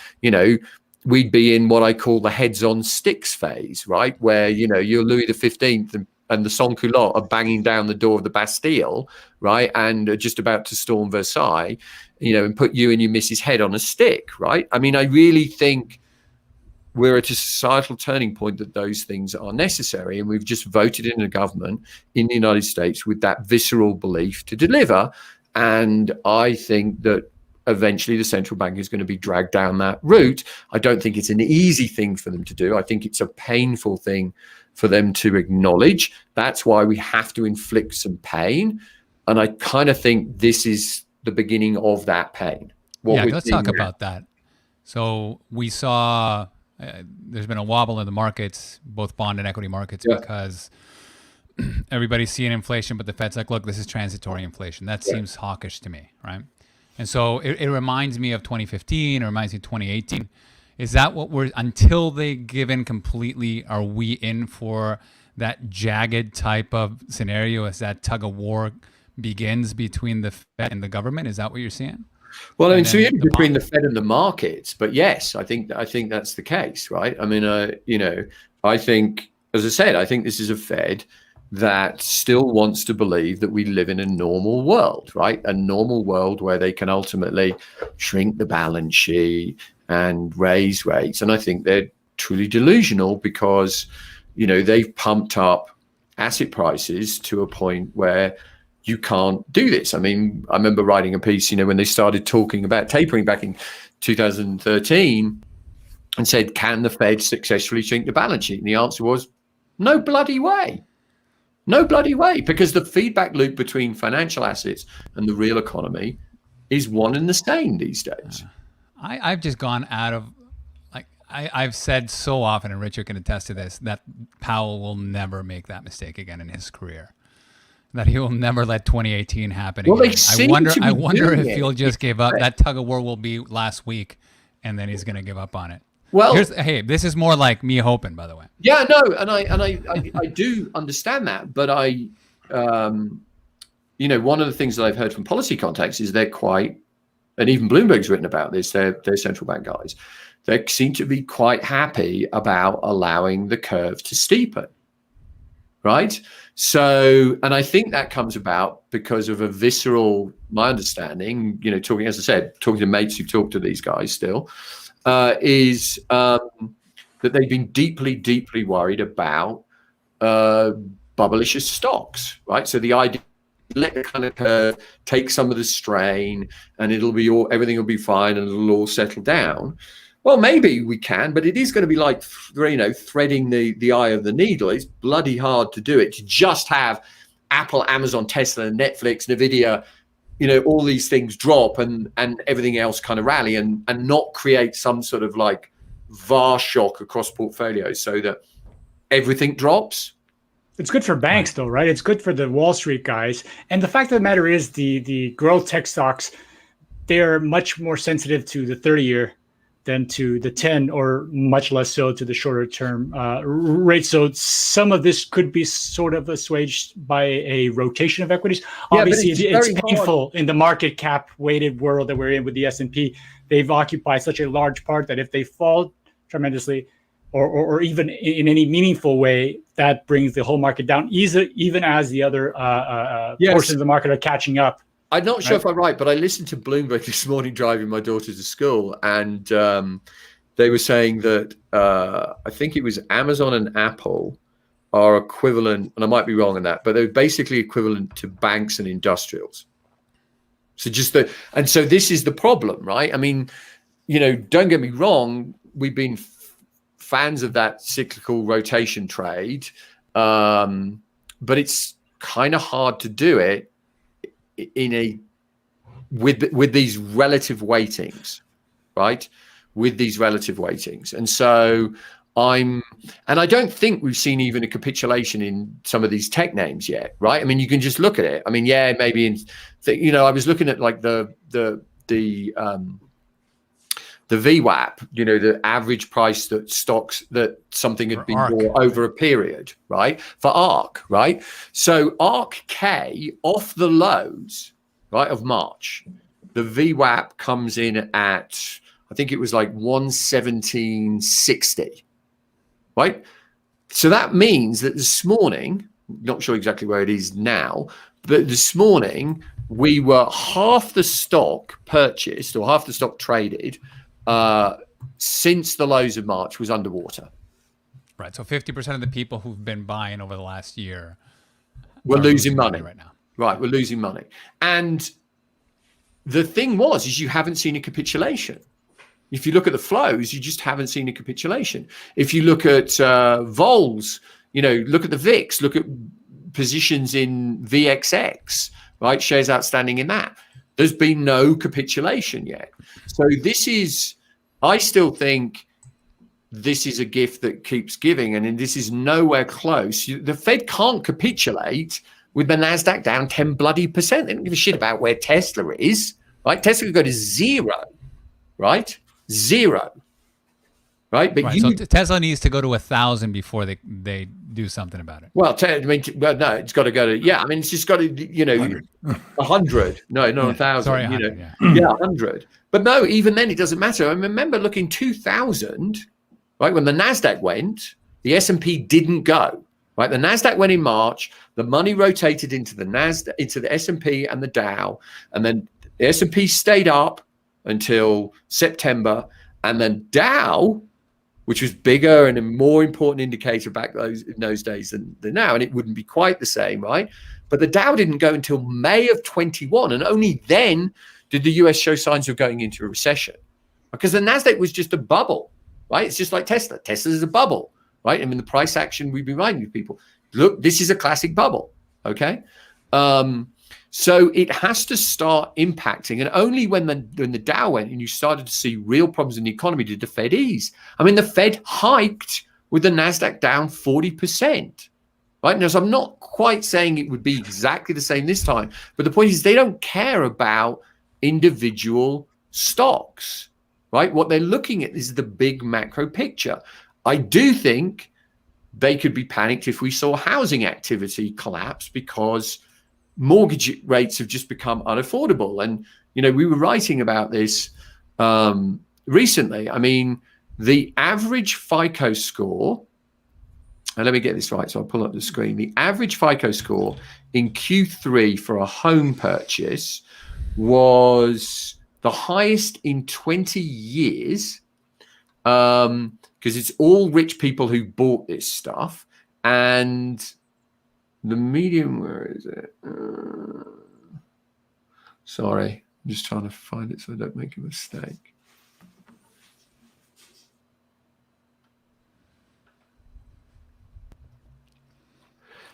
we'd be in what I call the heads on sticks phase, right? Where, you're Louis XV and the sans-culottes are banging down the door of the Bastille, right? And are just about to storm Versailles, and put you and your missus' head on a stick, right? I mean, I really think we're at a societal turning point that those things are necessary. And we've just voted in a government in the United States with that visceral belief to deliver. And I think that eventually the central bank is going to be dragged down that route. I don't think it's an easy thing for them to do. I think it's a painful thing for them to acknowledge. That's why we have to inflict some pain. And I kind of think this is the beginning of that pain. Let's talk about that. So we saw there's been a wobble in the markets, both bond and equity markets, because everybody's seeing inflation, but the Fed's like, look, this is transitory inflation. That seems hawkish to me, right? And so it reminds me of 2015, or reminds me of 2018. Is that what until they give in completely, are we in for that jagged type of scenario as that tug of war begins between the Fed and the government? Is that what you're seeing? Well, I mean, so between the Fed and the markets, but yes, I think that's the case, right? I mean, I think, as I said, I think this is a Fed that still wants to believe that we live in a normal world, right? A normal world where they can ultimately shrink the balance sheet and raise rates. And I think they're truly delusional because, they've pumped up asset prices to a point where you can't do this. I mean, I remember writing a piece, when they started talking about tapering back in 2013 and said, can the Fed successfully shrink the balance sheet? And the answer was, no bloody way. No bloody way, because the feedback loop between financial assets and the real economy is one and the same these days. I've just gone out of, I've said so often, and Richard can attest to this, that Powell will never make that mistake again in his career. That he will never let 2018 happen again. I wonder if he'll just give up. That tug of war will be last week, and then he's going to give up on it. Well, hey, this is more like me hoping, by the way. Yeah, no, and I do understand that, but one of the things that I've heard from policy contacts is they're quite, and even Bloomberg's written about this. They're central bank guys. They seem to be quite happy about allowing the curve to steepen, right? So, and I think that comes about because of a visceral, my understanding, talking, as I said, talking to mates who talk to these guys still. Is that they've been deeply, deeply worried about bubblicious stocks, right? So the idea, let the kind of curve take some of the strain, and everything will be fine, and it'll all settle down. Well, maybe we can, but it is going to be like threading the eye of the needle. It's bloody hard to do it. To just have Apple, Amazon, Tesla, Netflix, Nvidia, all these things drop and everything else kind of rally and not create some sort of like VAR shock across portfolios so that everything drops. It's good for banks though, right? It's good for the Wall Street guys. And the fact of the matter is the growth tech stocks, they're much more sensitive to the 30-year than to the 10, or much less so to the shorter term rate. So some of this could be sort of assuaged by a rotation of equities. Obviously, it's painful in the market cap weighted world that we're in with the S&P. They've occupied such a large part that if they fall tremendously, or even in any meaningful way, that brings the whole market down, even as the other portions of the market are catching up. I'm not sure if I'm right, but I listened to Bloomberg this morning driving my daughter to school, and they were saying that I think it was Amazon and Apple are equivalent, and I might be wrong on that, but they're basically equivalent to banks and industrials. So so this is the problem, right? I mean, don't get me wrong, we've been fans of that cyclical rotation trade, but it's kind of hard to do it with these relative weightings, right? With these relative weightings. And so I don't think we've seen even a capitulation in some of these tech names yet, right? I mean, you can just look at it. I mean, yeah, maybe I was looking at like the VWAP, the average price that something had been bought over a period, right? For ARK, right? So ARK K off the lows, right, of March, the VWAP comes in at, I think it was like 117.60, right? So that means that this morning, not sure exactly where it is now, but this morning we were half the stock purchased or half the stock traded since the lows of March was underwater. Right. So 50% of the people who've been buying over the last year we're are losing money right now. Right, we're losing money. And the thing is you haven't seen a capitulation. If you look at the flows, you just haven't seen a capitulation. If you look at vols, look at the VIX, look at positions in VXX, right? Shares outstanding in that. There's been no capitulation yet. So I still think this is a gift that keeps giving, and this is nowhere close. The Fed can't capitulate with the NASDAQ down 10%. They don't give a shit about where Tesla is, right? Tesla could go to zero, right? Zero, right? But so Tesla needs to go to 1,000 before they do something about it. Well, no, it's got to go to, it's just got to, 100. No, not 1,000. Sorry, 100, 100. But no, even then it doesn't matter. I remember look in 2000, right, when the NASDAQ went, the S&P didn't go, right? The NASDAQ went in March, the money rotated into the NASDAQ, into the S&P and the Dow, and then the S&P stayed up until September, and then Dow, which was bigger and a more important indicator back in those days than now, and it wouldn't be quite the same, right? But the Dow didn't go until May of 21, and only then did the US show signs of going into a recession, because the NASDAQ was just a bubble, right? It's just like Tesla. Tesla is a bubble, right? I mean, the price action, we've been reminding people, look, this is a classic bubble, okay? So it has to start impacting, and only when the Dow went and you started to see real problems in the economy did the Fed ease. I mean, the Fed hiked with the NASDAQ down 40%, right? Now, so I'm not quite saying it would be exactly the same this time, but the point is they don't care about individual stocks, right? What they're looking at is the big macro picture. I do think they could be panicked if we saw housing activity collapse, because mortgage rates have just become unaffordable. And, we were writing about this recently. I mean, the average FICO score, and let me get this right, so I'll pull up the screen. The average FICO score in Q3 for a home purchase was the highest in 20 years, because it's all rich people who bought this stuff. And the median, where is it? Sorry, I'm just trying to find it so I don't make a mistake.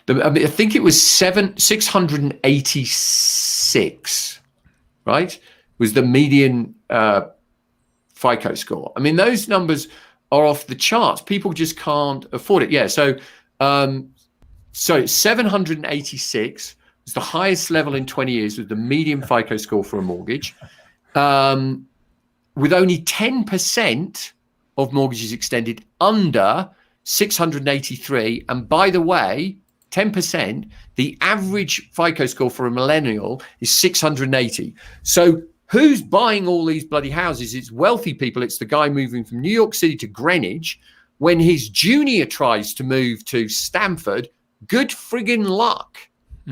I think it was 686, right? Was the median FICO score. I mean, those numbers are off the charts. People just can't afford it. Yeah, so 786 was the highest level in 20 years with the median FICO score for a mortgage, with only 10% of mortgages extended under 683. And by the way, 10%, the average FICO score for a millennial is 680. So who's buying all these bloody houses? It's wealthy people. It's the guy moving from New York City to Greenwich. When his junior tries to move to Stamford, good friggin' luck,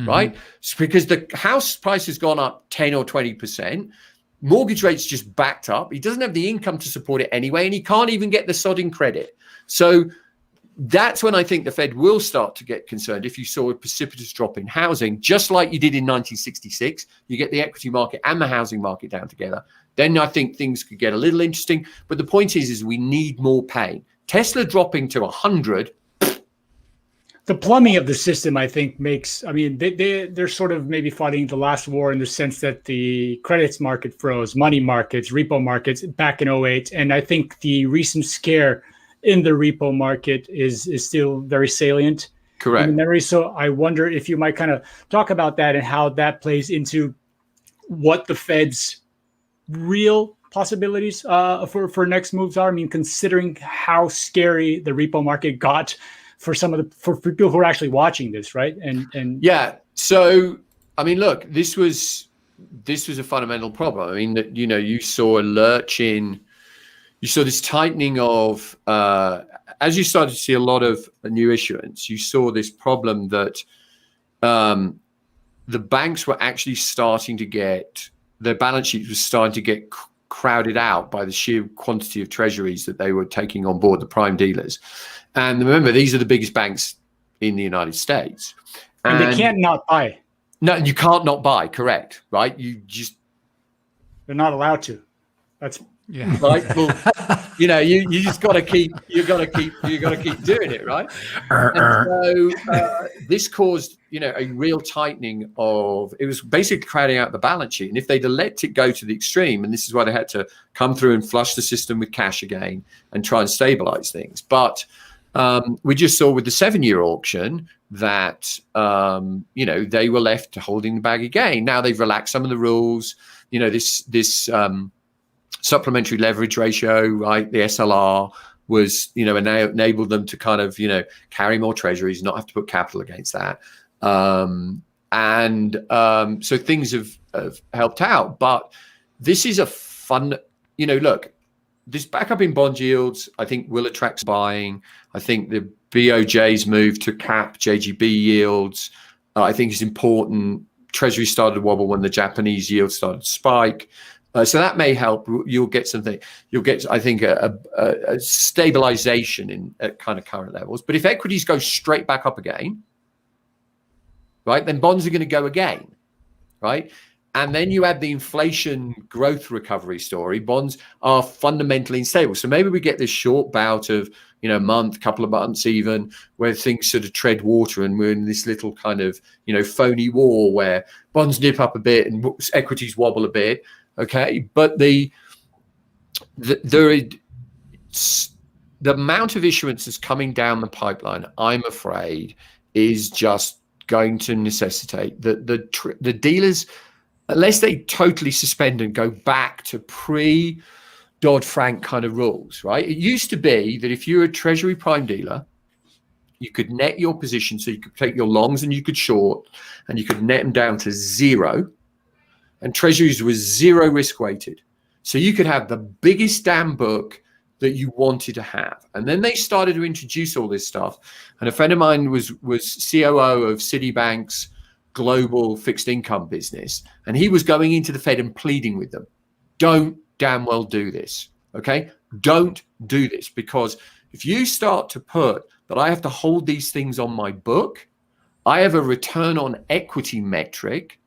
right? It's because the house price has gone up 10 or 20%. Mortgage rates just backed up. He doesn't have the income to support it anyway, and he can't even get the sodding credit. So that's when I think the Fed will start to get concerned. If you saw a precipitous drop in housing, just like you did in 1966, you get the equity market and the housing market down together, then I think things could get a little interesting. But the point is we need more pain. Tesla dropping to 100. The plumbing of the system, I think, they're sort of maybe fighting the last war in the sense that the credits market froze, money markets, repo markets back in 2008. And I think the recent scare in the repo market is still very salient. Correct. In memory. So I wonder if you might kind of talk about that and how that plays into what the Fed's real possibilities for next moves are. I mean, considering how scary the repo market got for for people who are actually watching this, right? And yeah. So I mean, look, this was a fundamental problem. I mean, that you saw a lurch in. You saw this tightening of, as you started to see a lot of new issuance, you saw this problem that the banks were actually starting to get, their balance sheets was starting to get crowded out by the sheer quantity of treasuries that they were taking on board, the prime dealers. And remember, these are the biggest banks in the United States. And they can't not buy. No, you can't not buy, correct, right? They're not allowed to. That's right. Well, you just got to keep doing it, right? And so this caused, a real tightening of. It was basically crowding out the balance sheet, and if they'd let it go to the extreme, and this is why they had to come through and flush the system with cash again and try and stabilize things. But we just saw with the 7-year auction that they were left holding the bag again. Now they've relaxed some of the rules. This supplementary leverage ratio, right? The SLR was, enabled them to kind of, carry more treasuries, not have to put capital against that. So things have helped out. But this is a fun, look, this backup in bond yields, I think, will attract buying. I think the BOJ's move to cap JGB yields, I think is important. Treasury started to wobble when the Japanese yields started to spike. So that may help. You'll get something. You'll get, I think, a stabilization at kind of current levels. But if equities go straight back up again, right, then bonds are going to go again, right? And then you add the inflation growth recovery story. Bonds are fundamentally unstable. So maybe we get this short bout of, month, couple of months even, where things sort of tread water and we're in this little kind of, phony war where bonds nip up a bit and equities wobble a bit. Okay. But the amount of issuance that's coming down the pipeline, I'm afraid, is just going to necessitate that the dealers, unless they totally suspend and go back to pre-Dodd-Frank kind of rules, right? It used to be that if you're a Treasury prime dealer, you could net your position, so you could take your longs and you could short, and you could net them down to zero, and Treasuries was zero risk weighted. So you could have the biggest damn book that you wanted to have. And then they started to introduce all this stuff. And a friend of mine was COO of Citibank's global fixed income business, and he was going into the Fed and pleading with them, don't damn well do this. Okay, don't do this, because if you start to put that I have to hold these things on my book, I have a return on equity metric.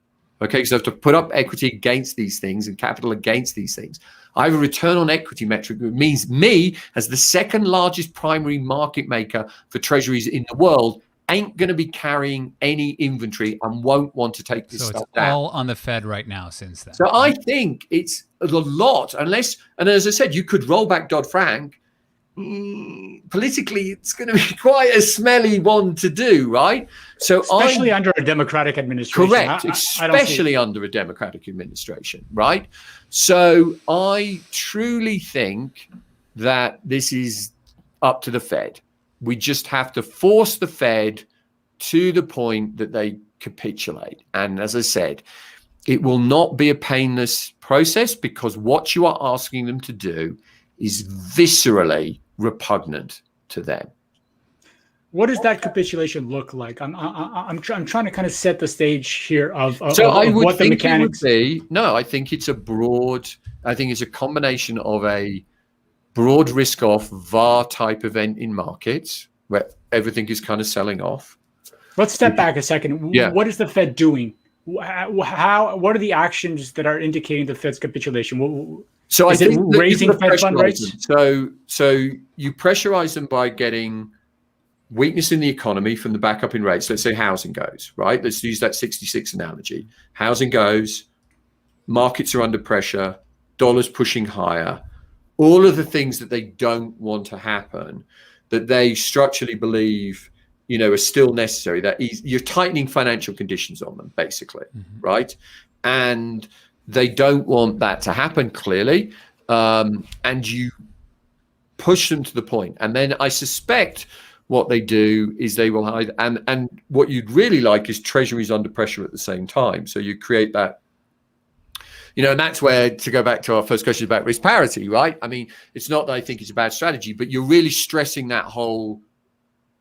Okay, because I have to put up equity against these things and capital against these things. I have a return on equity metric that means me, as the second largest primary market maker for treasuries in the world, ain't going to be carrying any inventory and won't want to take this stuff down. So it's all on the Fed right now since then. So I think it's a lot, unless, and as I said, you could roll back Dodd-Frank. Politically, it's going to be quite a smelly one to do, right? So especially under a Democratic administration. Correct, especially under a Democratic administration, right? So I truly think that this is up to the Fed. We just have to force the Fed to the point that they capitulate. And as I said, it will not be a painless process, because what you are asking them to do is viscerally repugnant to them. What does that capitulation look like? I'm trying to kind of set the stage here of what the mechanics. I think it's a combination of a broad risk off VAR type event in markets where everything is kind of selling off. Let's step back a second. Yeah. What is the Fed doing? What are the actions that are indicating the Fed's capitulation? So is it raising Fed fund rates? So you pressurize them by getting weakness in the economy from the backup in rates. Let's say housing goes, right? Let's use that 66 analogy. Housing goes, markets are under pressure, dollars pushing higher. All of the things that they don't want to happen, that they structurally believe, are still necessary. That you're tightening financial conditions on them, basically, right? And they don't want that to happen, clearly, and you push them to the point. And then I suspect what they do is they will hide. And what you'd really like is treasuries under pressure at the same time. So you create that. And that's where, to go back to our first question about risk parity, right? I mean, it's not that I think it's a bad strategy, but you're really stressing that whole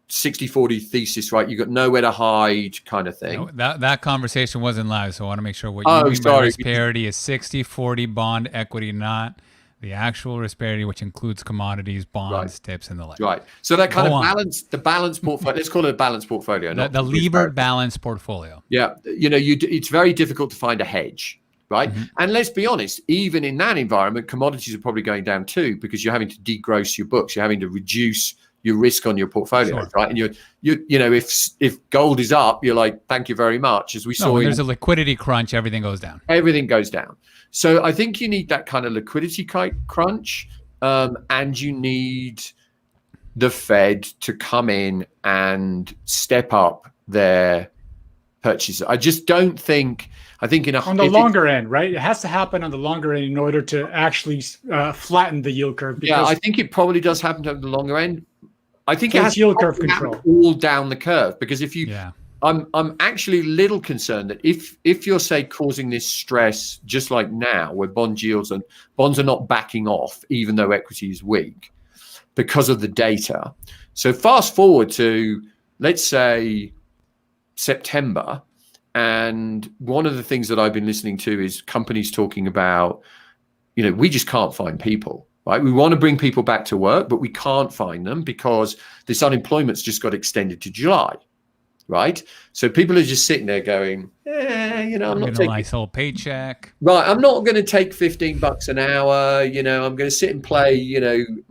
60-40 thesis, right? You got nowhere to hide kind of thing. No, that conversation wasn't live, so I want to make sure what you mean by sorry. risk parity is 60-40 bond equity, not the actual risk parity, which includes commodities, bonds, tips, and the like. Right. So that kind Go of on. the balanced portfolio, let's call it a balanced portfolio. The levered balanced portfolio. Yeah. It's very difficult to find a hedge, right? And let's be honest, even in that environment, commodities are probably going down too, because you're having to degross your books. You're having to reduce your risk on your portfolio, right? And if gold is up, you're like, thank you very much. As we saw, when there's a liquidity crunch, everything goes down. Everything goes down. So I think you need that kind of liquidity crunch, and you need the Fed to come in and step up their purchases. I just don't think. I think on the longer end, right? It has to happen on the longer end in order to actually flatten the yield curve. Yeah, I think it probably does happen on the longer end. I think it has yield curve control all down the curve, because if you, I'm actually a little concerned that if you're, say, causing this stress just like now, where bonds are not backing off, even though equity is weak because of the data. So fast forward to, let's say, September, and one of the things that I've been listening to is companies talking about, we just can't find people. Right, we want to bring people back to work, but we can't find them because this unemployment's just got extended to July, right? So people are just sitting there going, I'm not taking a nice old paycheck. Right, I'm not going to take $15 an hour. I'm going to sit and play,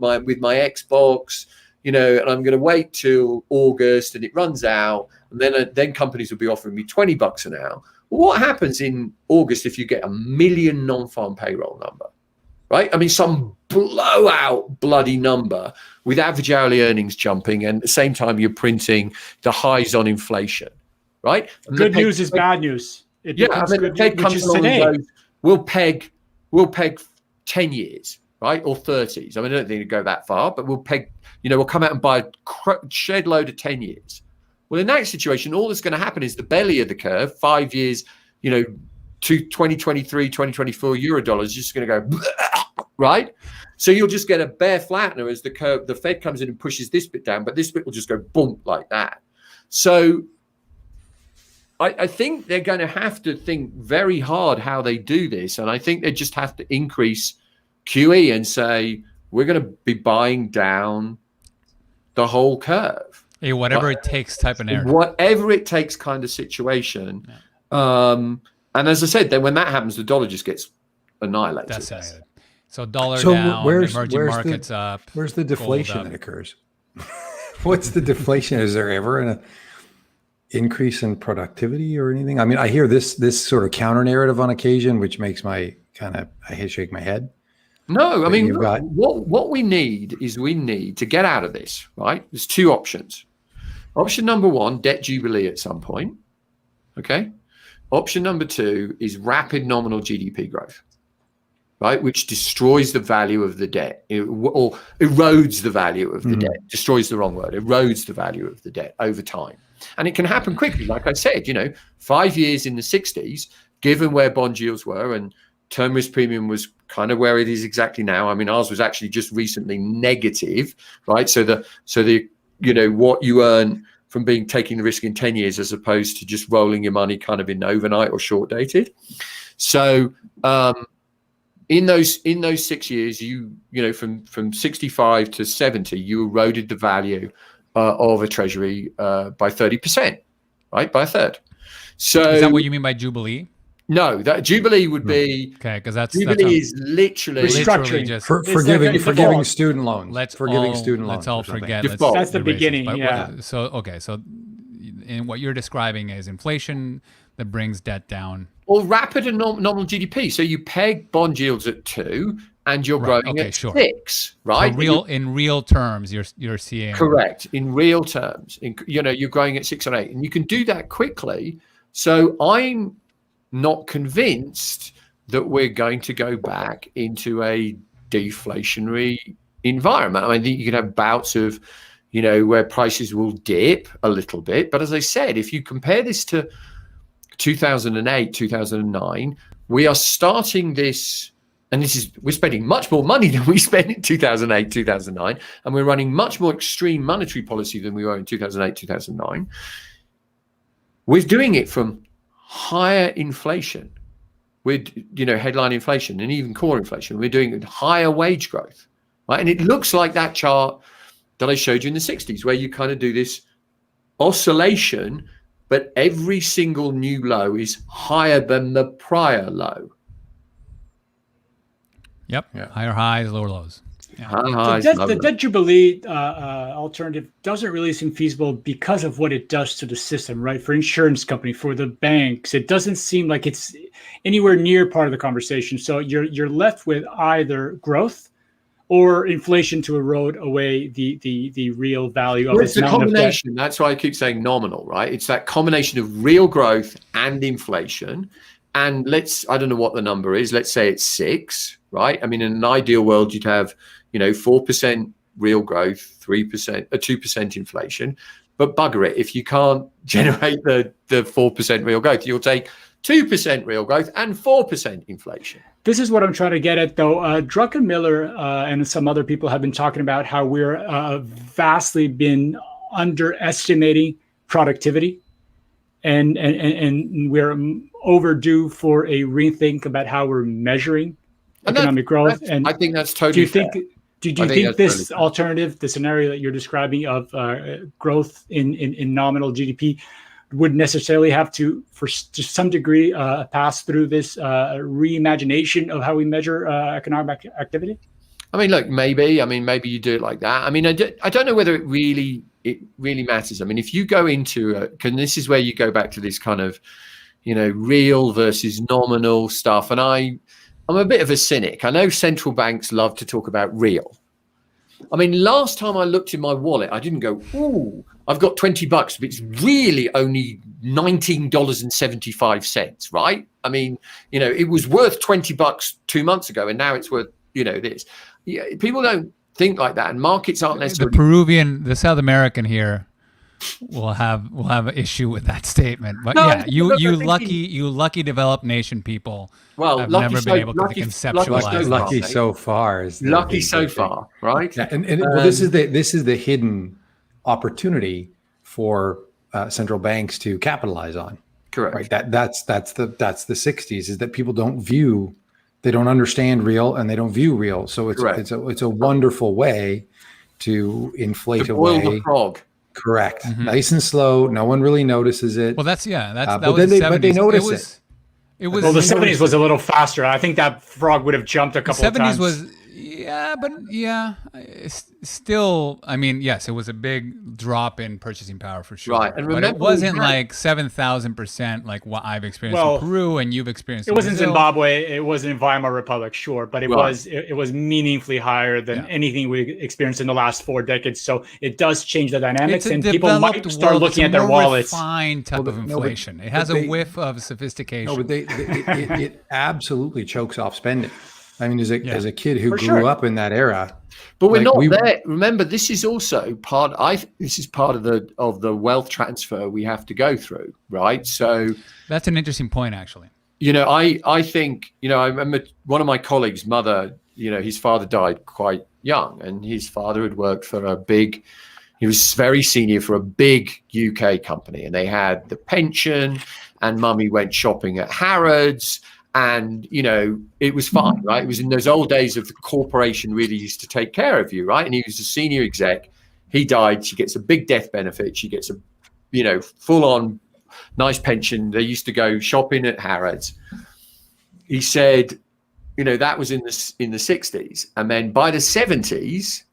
with my Xbox, and I'm going to wait till August and it runs out, and then companies will be offering me $20 an hour. Well, what happens in August if you get 1 million non-farm payroll number? Right? I mean, some blowout bloody number with average hourly earnings jumping, and at the same time you're printing the highs on inflation, right? And good news is bad news. The Fed comes along and goes, we'll peg 10 years, right? Or 30s. I mean, I don't think it'd go that far, but we'll peg, we'll come out and buy a shed load of 10 years. Well, in that situation, all that's going to happen is the belly of the curve, 5 years, to 2023, 2024 Eurodollar is just going to go, right? So you'll just get a bear flattener as the Fed comes in and pushes this bit down, but this bit will just go boom like that. So I think they're going to have to think very hard how they do this. And I think they just have to increase QE and say, we're going to be buying down the whole curve. Whatever it takes type of narrative. Whatever it takes kind of situation. Yeah. And as I said, then when that happens, the dollar just gets annihilated. Decimated. So dollar down, emerging markets up. Where's the deflation that occurs? What's the deflation? Is there ever an increase in productivity or anything? I mean, I hear this sort of counter narrative on occasion, which makes I shake my head. No, I mean, what we need is to get out of this, right? There's two options. Option number one, debt jubilee at some point. Okay. Option number two is rapid nominal GDP growth, right? Which destroys the value of the debt, or erodes the value of the debt. Destroys the wrong word. Erodes the value of the debt over time. And it can happen quickly. Like I said, 5 years in the 60s, given where bond yields were and term risk premium was kind of where it is exactly now. I mean, ours was actually just recently negative, right? So the what you earn from taking the risk in 10 years as opposed to just rolling your money kind of in overnight or short dated. So in those 6 years, from 65 to 70, you eroded the value of a treasury by 30%, right? By a third. So is that what you mean by jubilee? No, that jubilee would be because jubilee is literally restructuring, just forgiving student loans. Let's all forget. That's the beginning. So and what you're describing is inflation that brings debt down, or rapid and nominal GDP. So you peg bond yields at 2, and you're growing at 6, right? So in real terms, you're seeing correct in real terms. You're growing at 6 and 8, and you can do that quickly. So I'm not convinced that we're going to go back into a deflationary environment. I mean, you can have bouts of, where prices will dip a little bit. But as I said, if you compare this to 2008, 2009, we are starting this and we're spending much more money than we spent in 2008, 2009, and we're running much more extreme monetary policy than we were in 2008, 2009. We're doing it from higher inflation, with headline inflation and even core inflation. We're doing higher wage growth, right? And it looks like that chart that I showed you in the 60s, where you kind of do this oscillation, but every single new low is higher than the prior low. Yep. Yeah. Higher highs, lower lows. Yeah. The debt jubilee alternative doesn't really seem feasible because of what it does to the system, right? For insurance company, for the banks, it doesn't seem like it's anywhere near part of the conversation. So you're left with either growth or inflation to erode away the real value of it's a combination. That's why I keep saying nominal, right? It's that combination of real growth and inflation. And I don't know what the number is. Let's say it's 6, right? I mean, in an ideal world, you'd have, 4% real growth, 3%, 2% inflation. But bugger it, if you can't generate the 4% real growth, you'll take 2% real growth and 4% inflation. This is what I'm trying to get at, though. Druckenmiller and some other people have been talking about how we're vastly been underestimating productivity, and we're overdue for a rethink about how we're measuring economic growth. And I think that's totally fair. Do you think this alternative, the scenario that you're describing of growth in nominal GDP, would necessarily have to some degree, pass through this reimagination of how we measure economic activity? I mean, look, maybe you do it like that. I mean, I don't know whether it really matters. I mean, if you go into and this is where you go back to this kind of, real versus nominal stuff. And I'm a bit of a cynic. I know central banks love to talk about real. I mean, last time I looked in my wallet, I didn't go, ooh, I've got $20, but it's really only $19.75, right? I mean, it was worth $20 2 months ago, and now it's worth, this. Yeah, people don't think like that, and markets aren't necessarily. The South American here will have an issue with that statement. But you lucky developed nation people have never been able to conceptualize. Lucky so far, right? Yeah, and this is the hidden opportunity for central banks to capitalize on. Correct. Right. That's the 60s, is that people they don't understand real, and they don't view real. So it's a wonderful way to inflate boil away the frog. Correct. Mm-hmm. Nice and slow. No one really notices it. Well, that was the 70s. But they notice it. The 70s was a little faster. I think that frog would have jumped a couple of times. The 70s was, still, I mean, yes, it was a big drop in purchasing power for sure. Right. And but it wasn't like 7,000% like what I've experienced in Peru and you've experienced in Brazil. It wasn't Zimbabwe, it wasn't Weimar Republic, sure, but it was meaningfully higher than anything we experienced in the last 4 decades. So it does change the dynamics, and people might start looking at their wallets. It's a more refined type of inflation. It has a whiff of sophistication. No, but it absolutely chokes off spending. I mean, as a kid who grew up in that era. But we're not there. Remember, this is also part of the wealth transfer we have to go through, right? So that's an interesting point, actually. I think, I remember one of my colleagues' mother, his father died quite young, and his father had worked for he was very senior for a big UK company, and they had the pension, and mummy went shopping at Harrods. And, it was fine, right? It was in those old days of the corporation really used to take care of you, right? And he was a senior exec. He died. She gets a big death benefit. She gets a, full on nice pension. They used to go shopping at Harrods. He said, that was in the 60s. And then by the 70s,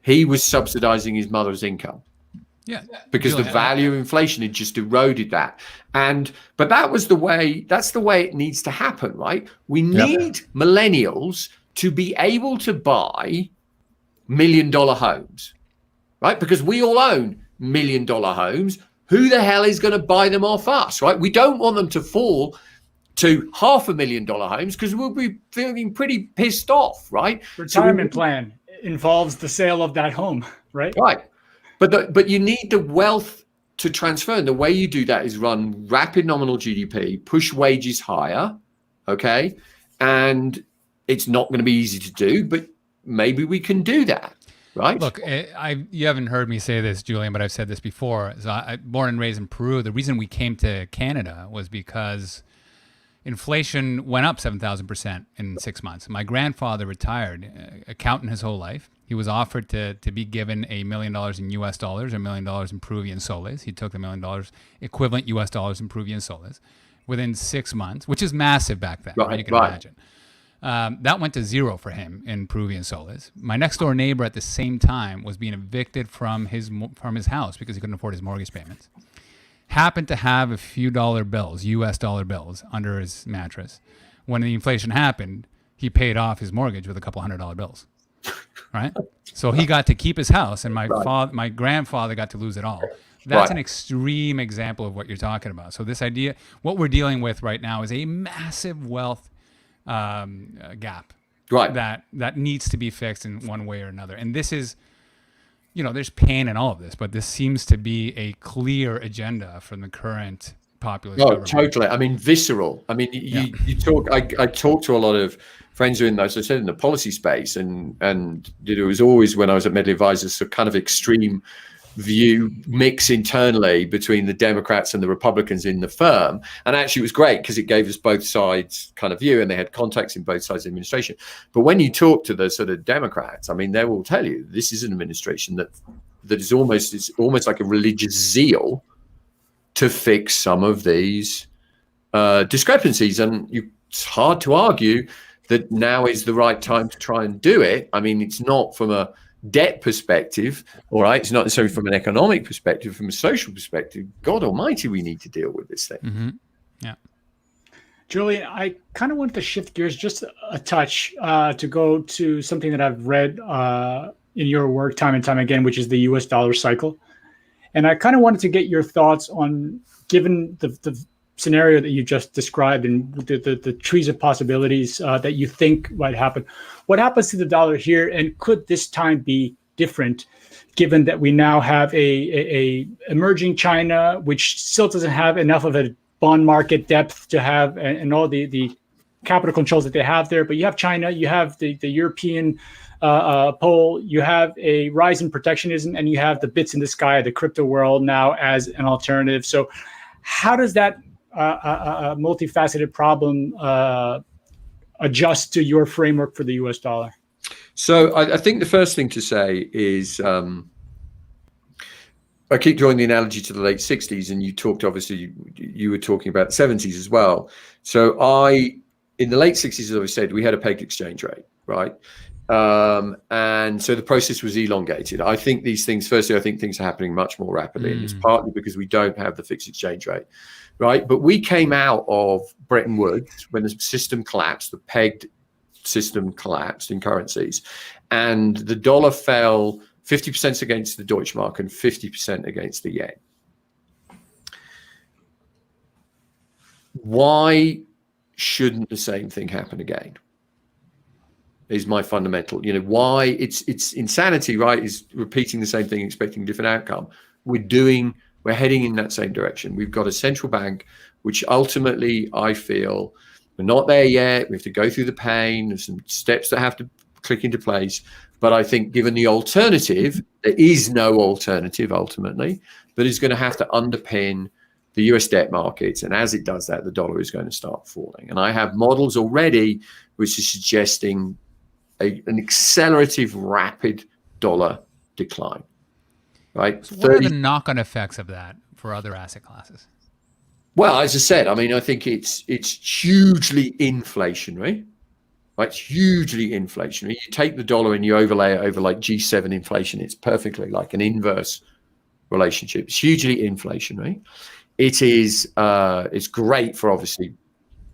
he was subsidizing his mother's income. Yeah, because the value of inflation had just eroded that. But that's the way it needs to happen, right? We need millennials to be able to buy $1 million homes, right? Because we all own $1 million homes. Who the hell is going to buy them off us, right? We don't want them to fall to $500,000 homes, because we'll be feeling pretty pissed off, right? Retirement plan involves the sale of that home, right? Right. But you need the wealth to transfer. And the way you do that is run rapid nominal GDP, push wages higher, okay? And It's not going to be easy to do, but maybe we can do that, right? Look, you haven't heard me say this, Julian, but I've said this before. So born and raised in Peru. The reason we came to Canada was because inflation went up 7,000% in 6 months. My grandfather retired, accountant his whole life. He was offered to be given $1 million in US dollars or $1 million in Peruvian soles. He took the $1 million equivalent US dollars in Peruvian soles within 6 months, which is massive back then. Right, you can imagine. That went to zero for him in Peruvian soles. My next door neighbor at the same time was being evicted from his house because he couldn't afford his mortgage payments. Happened to have a few dollar bills, US dollar bills, under his mattress. When the inflation happened, he paid off his mortgage with a couple $100 bills. Right? So he got to keep his house, and my grandfather got to lose it all. That's an extreme example of what you're talking about. So this idea, what we're dealing with right now is a massive wealth gap that needs to be fixed in one way or another. And this is, there's pain in all of this, but this seems to be a clear agenda from the current populist government. Totally. I mean, visceral. I mean, you talk. I talk to a lot of friends who are in, as I said, in the policy space, and it was always, when I was at Medley Advisors, a kind of extreme view mix internally between the Democrats and the Republicans in the firm. And actually it was great because it gave us both sides kind of view, and they had contacts in both sides of the administration. But when you talk to the sort of Democrats, I mean, they will tell you this is an administration that is almost like a religious zeal to fix some of these discrepancies. And it's hard to argue that now is the right time to try and do it. I mean, it's not from a debt perspective, all right, it's not necessarily from an economic perspective, from a social perspective. God almighty, we need to deal with this thing. Mm-hmm. Yeah. Julian, I kind of want to shift gears just a touch to go to something that I've read in your work time and time again, which is the US dollar cycle. And I kind of wanted to get your thoughts on, given the scenario that you just described and the trees of possibilities that you think might happen, what happens to the dollar here, and could this time be different, given that we now have a emerging China, which still doesn't have enough of a bond market depth to have and all the capital controls that they have there, but you have China, you have the European pole, you have a rise in protectionism, and you have the bits in the sky, the crypto world now as an alternative. So how does that multifaceted problem adjust to your framework for the US dollar? So I think the first thing to say is, I keep drawing the analogy to the late 60s, and you talked, obviously, you were talking about the 70s as well. So in the late 60s, as I said, we had a pegged exchange rate, right? And so the process was elongated. I think these things, firstly, I think things are happening much more rapidly, and it's partly because we don't have the fixed exchange rate, right? But we came out of Bretton Woods when the system collapsed, the pegged system collapsed in currencies, and the dollar fell 50% against the Deutschmark and 50% against the yen. Why shouldn't the same thing happen again? Is my fundamental, why it's insanity, right? Is repeating the same thing, expecting a different outcome. We're heading in that same direction. We've got a central bank, which ultimately I feel we're not there yet. We have to go through the pain. There's some steps that have to click into place. But I think given the alternative, there is no alternative ultimately, but it's going to have to underpin the US debt markets. And as it does that, the dollar is going to start falling. And I have models already which are suggesting an accelerative, rapid dollar decline. Right? So what are the knock-on effects of that for other asset classes? Well, as I said, I mean, I think it's hugely inflationary. Right? It's hugely inflationary. You take the dollar and you overlay it over like G7 inflation. It's perfectly like an inverse relationship. It's hugely inflationary. It is it's great for obviously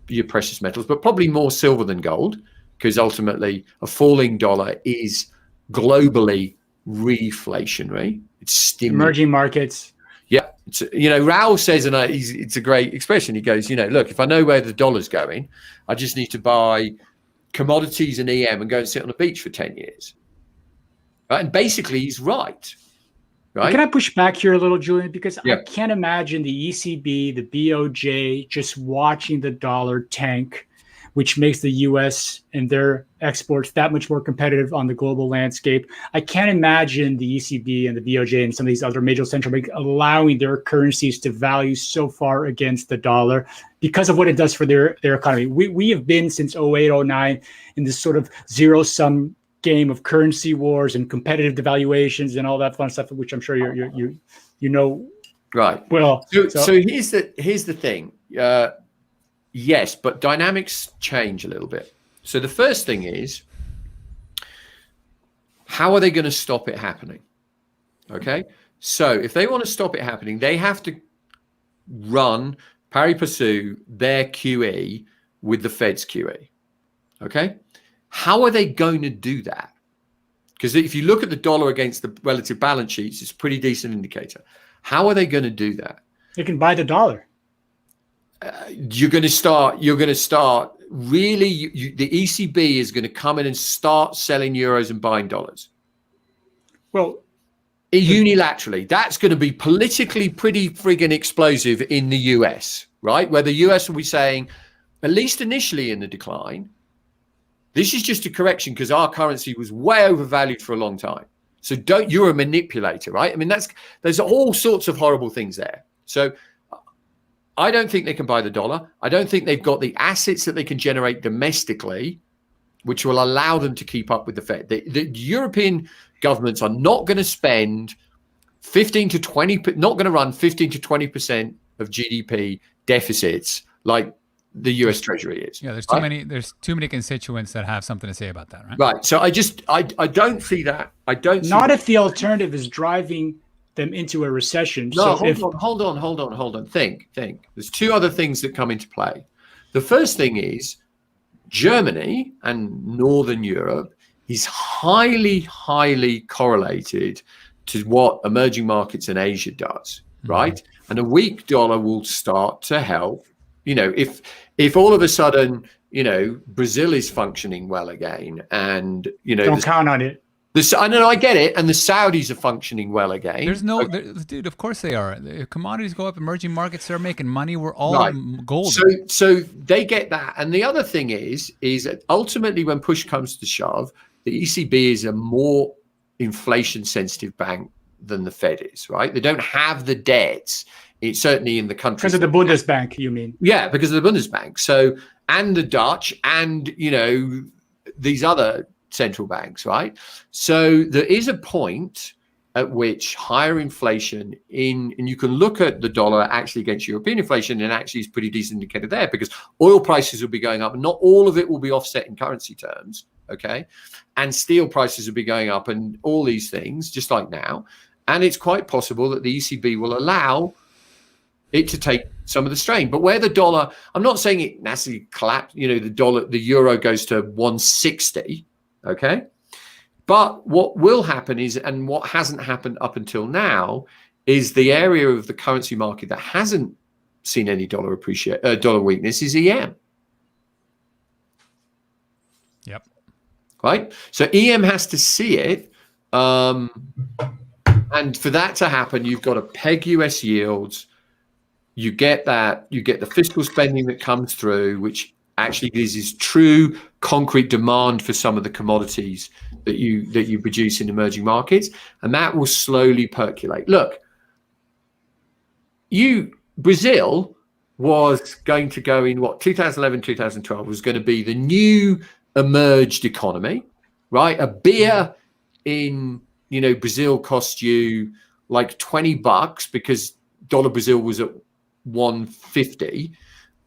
your precious metals, but probably more silver than gold, because ultimately a falling dollar is globally reflationary. It's emerging markets. Yeah. Raoul says, and it's a great expression. He goes, look, if I know where the dollar's going, I just need to buy commodities and EM and go and sit on the beach for 10 years. Right? And basically he's right. Right? Can I push back here a little, Julian? Because I can't imagine the ECB, the BOJ just watching the dollar tank which makes the U.S. and their exports that much more competitive on the global landscape. I can't imagine the ECB and the BOJ and some of these other major central banks allowing their currencies to value so far against the dollar because of what it does for their economy. We have been since 08, 09 in this sort of zero-sum game of currency wars and competitive devaluations and all that fun stuff, which I'm sure you know. Right. Well, so here's the thing. Yes, but dynamics change a little bit. So the first thing is, how are they going to stop it happening? Okay. So if they want to stop it happening, they have to run pari passu their QE with the Fed's QE. Okay. How are they going to do that? Because if you look at the dollar against the relative balance sheets, it's a pretty decent indicator. How are they going to do that? They can buy the dollar. You're going to start really, the ECB is going to come in and start selling euros and buying dollars. Well, unilaterally, that's going to be politically pretty friggin' explosive in the US, right? Where the US will be saying, at least initially in the decline, this is just a correction because our currency was way overvalued for a long time. So you're a manipulator, right? I mean, there's all sorts of horrible things there. So I don't think they can buy the dollar. I don't think they've got the assets that they can generate domestically, which will allow them to keep up with the Fed. The European governments are not going to spend 15 to 20, not going to run 15 to 20% of GDP deficits like the US Treasury is. Yeah, there's right? there's too many constituents that have something to say about that, right? Right. So I don't see that. I don't see not that. if the alternative is driving them into a recession. No, so hold on. Think. There's two other things that come into play. The first thing is Germany and Northern Europe is highly, highly correlated to what emerging markets in Asia does, right? And a weak dollar will start to help. You know, if all of a sudden, you know, Brazil is functioning well again, and you know, don't count on it. I know, I get it, and the Saudis are functioning well again. There's no, dude. Of course they are. If commodities go up, emerging markets are making money. We're all golden. So they get that, and the other thing is that ultimately, when push comes to shove, the ECB is a more inflation-sensitive bank than the Fed is. Right? They don't have the debts. It's certainly in the countries. Because of the Bundesbank, you mean? Yeah, because of the Bundesbank. So, and the Dutch, and you know, these other central banks, right? So there is a point at which higher inflation and you can look at the dollar actually against European inflation, and actually is pretty decent indicator there, because oil prices will be going up and not all of it will be offset in currency terms, okay? And steel prices will be going up and all these things, just like now. And it's quite possible that the ECB will allow it to take some of the strain. But where the dollar, I'm not saying it massively collapsed, you know, the euro goes to 160, okay? But what will happen is, and what hasn't happened up until now, is the area of the currency market that hasn't seen any dollar weakness is EM. Yep. Right? So EM has to see it. And for that to happen, you've got to peg US yields. You get that, you get the fiscal spending that comes through, which actually is true concrete demand for some of the commodities that you produce in emerging markets, and that will slowly percolate. Look, Brazil was going to go in 2011, 2012 was going to be the new emerged economy, right? A beer in Brazil cost you like $20 because dollar Brazil was at 150,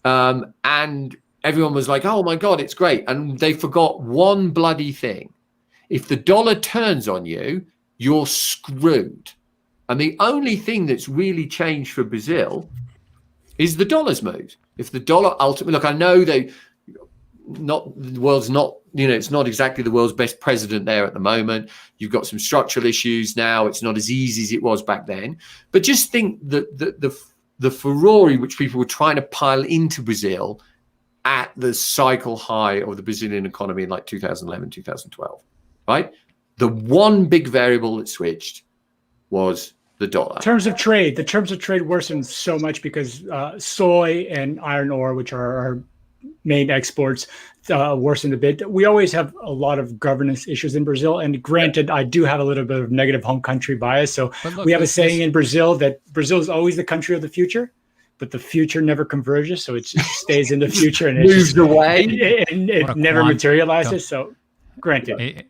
and everyone was like, oh my God, it's great. And they forgot one bloody thing. If the dollar turns on you, you're screwed. And the only thing that's really changed for Brazil is the dollar's move. If the dollar ultimately, look, I know the world's not, it's not exactly the world's best president there at the moment. You've got some structural issues now. It's not as easy as it was back then. But just think that the furore which people were trying to pile into Brazil at the cycle high of the Brazilian economy in like 2011, 2012, right? The one big variable that switched was the dollar. The terms of trade worsened so much because soy and iron ore, which are our main exports worsened a bit. We always have a lot of governance issues in Brazil. And granted, I do have a little bit of negative home country bias. So look, we have a saying in Brazil that Brazil is always the country of the future, but the future never converges. So it just stays in the future and it moves away. It never materializes. So granted.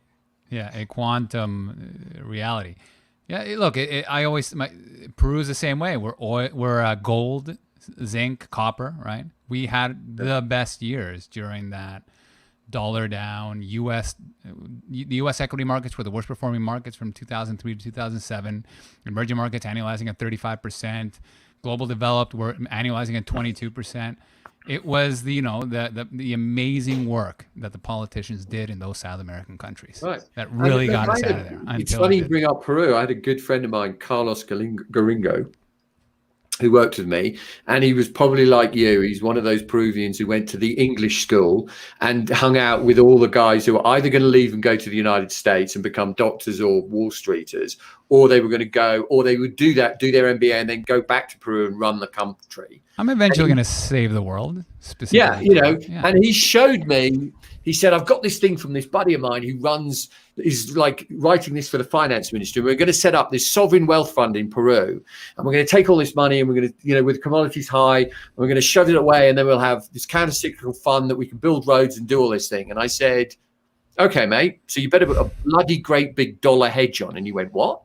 A quantum reality. Yeah, look, Peru's the same way. We're gold, zinc, copper, right? We had the best years during that dollar down. The U.S. equity markets were the worst performing markets from 2003 to 2007. Emerging markets annualizing at 35%. Global developed were annualizing at 22%. It was the amazing work that the politicians did in those South American countries that really got us out of there. It's funny you bring up Peru. I had a good friend of mine, Carlos Garingo, who worked with me, and he was probably like you. He's one of those Peruvians who went to the English school and hung out with all the guys who were either going to leave and go to the United States and become doctors or Wall Streeters, or they were going to go, or they would do their MBA and then go back to Peru and run the country. I'm eventually going to save the world, specifically. And he showed me, he said, I've got this thing from this buddy of mine who is like writing this for the finance ministry. We're going to set up this sovereign wealth fund in Peru, and we're going to take all this money and we're going to, with commodities high, and we're going to shove it away, and then we'll have this counter-cyclical fund that we can build roads and do all this thing. And I said, okay, mate, so you better put a bloody great big dollar hedge on. And he went, what?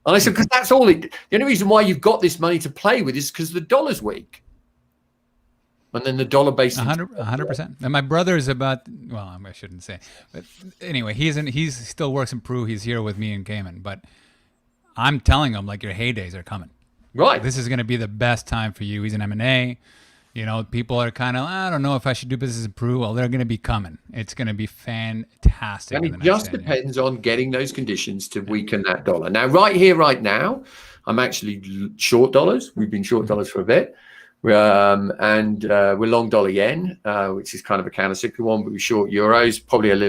And I said, because that's all the only reason why you've got this money to play with is because the dollar's weak. And then the dollar based 100%. And my brother is I shouldn't say, but anyway, he still works in Peru. He's here with me in Cayman, but I'm telling him, like, your heydays are coming. Right. This is going to be the best time for you. He's an M&A. People are kind of, I don't know if I should do business in Peru. Well, they're going to be coming. It's going to be fantastic. And it just depends on getting those conditions to weaken that dollar. Now, right here, right now, I'm actually short dollars. We've been short dollars for a bit. And we're long dollar yen, which is kind of a counter-cyclical one, but we're short euros.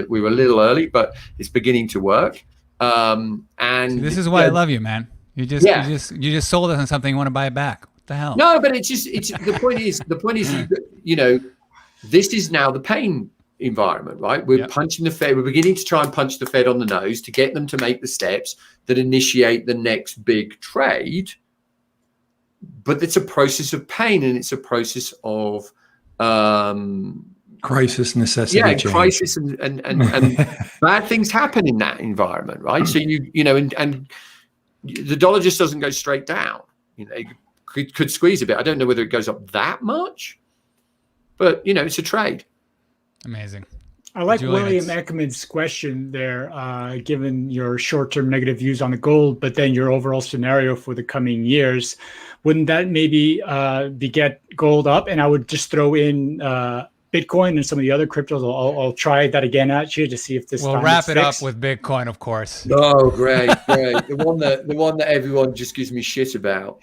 We were a little early, but it's beginning to work. And see, this is why I love you, man. You just sold us on something. You want to buy it back. What the hell? No, but it's the point is, this is now the pain environment, right? We're punching the Fed. We're beginning to try and punch the Fed on the nose to get them to make the steps that initiate the next big trade. But it's a process of pain, and it's a process of crisis, necessity, change. Crisis, and bad things happen in that environment, right? So and the dollar just doesn't go straight down. It could squeeze a bit. I don't know whether it goes up that much, but it's a trade. Amazing. I like William Eckerman's question there, given your short-term negative views on the gold, but then your overall scenario for the coming years. Wouldn't that maybe beget gold up? And I would just throw in Bitcoin and some of the other cryptos. I'll try that again at you to see if this. We'll wrap it up with Bitcoin, of course. Oh, great. the one that everyone just gives me shit about.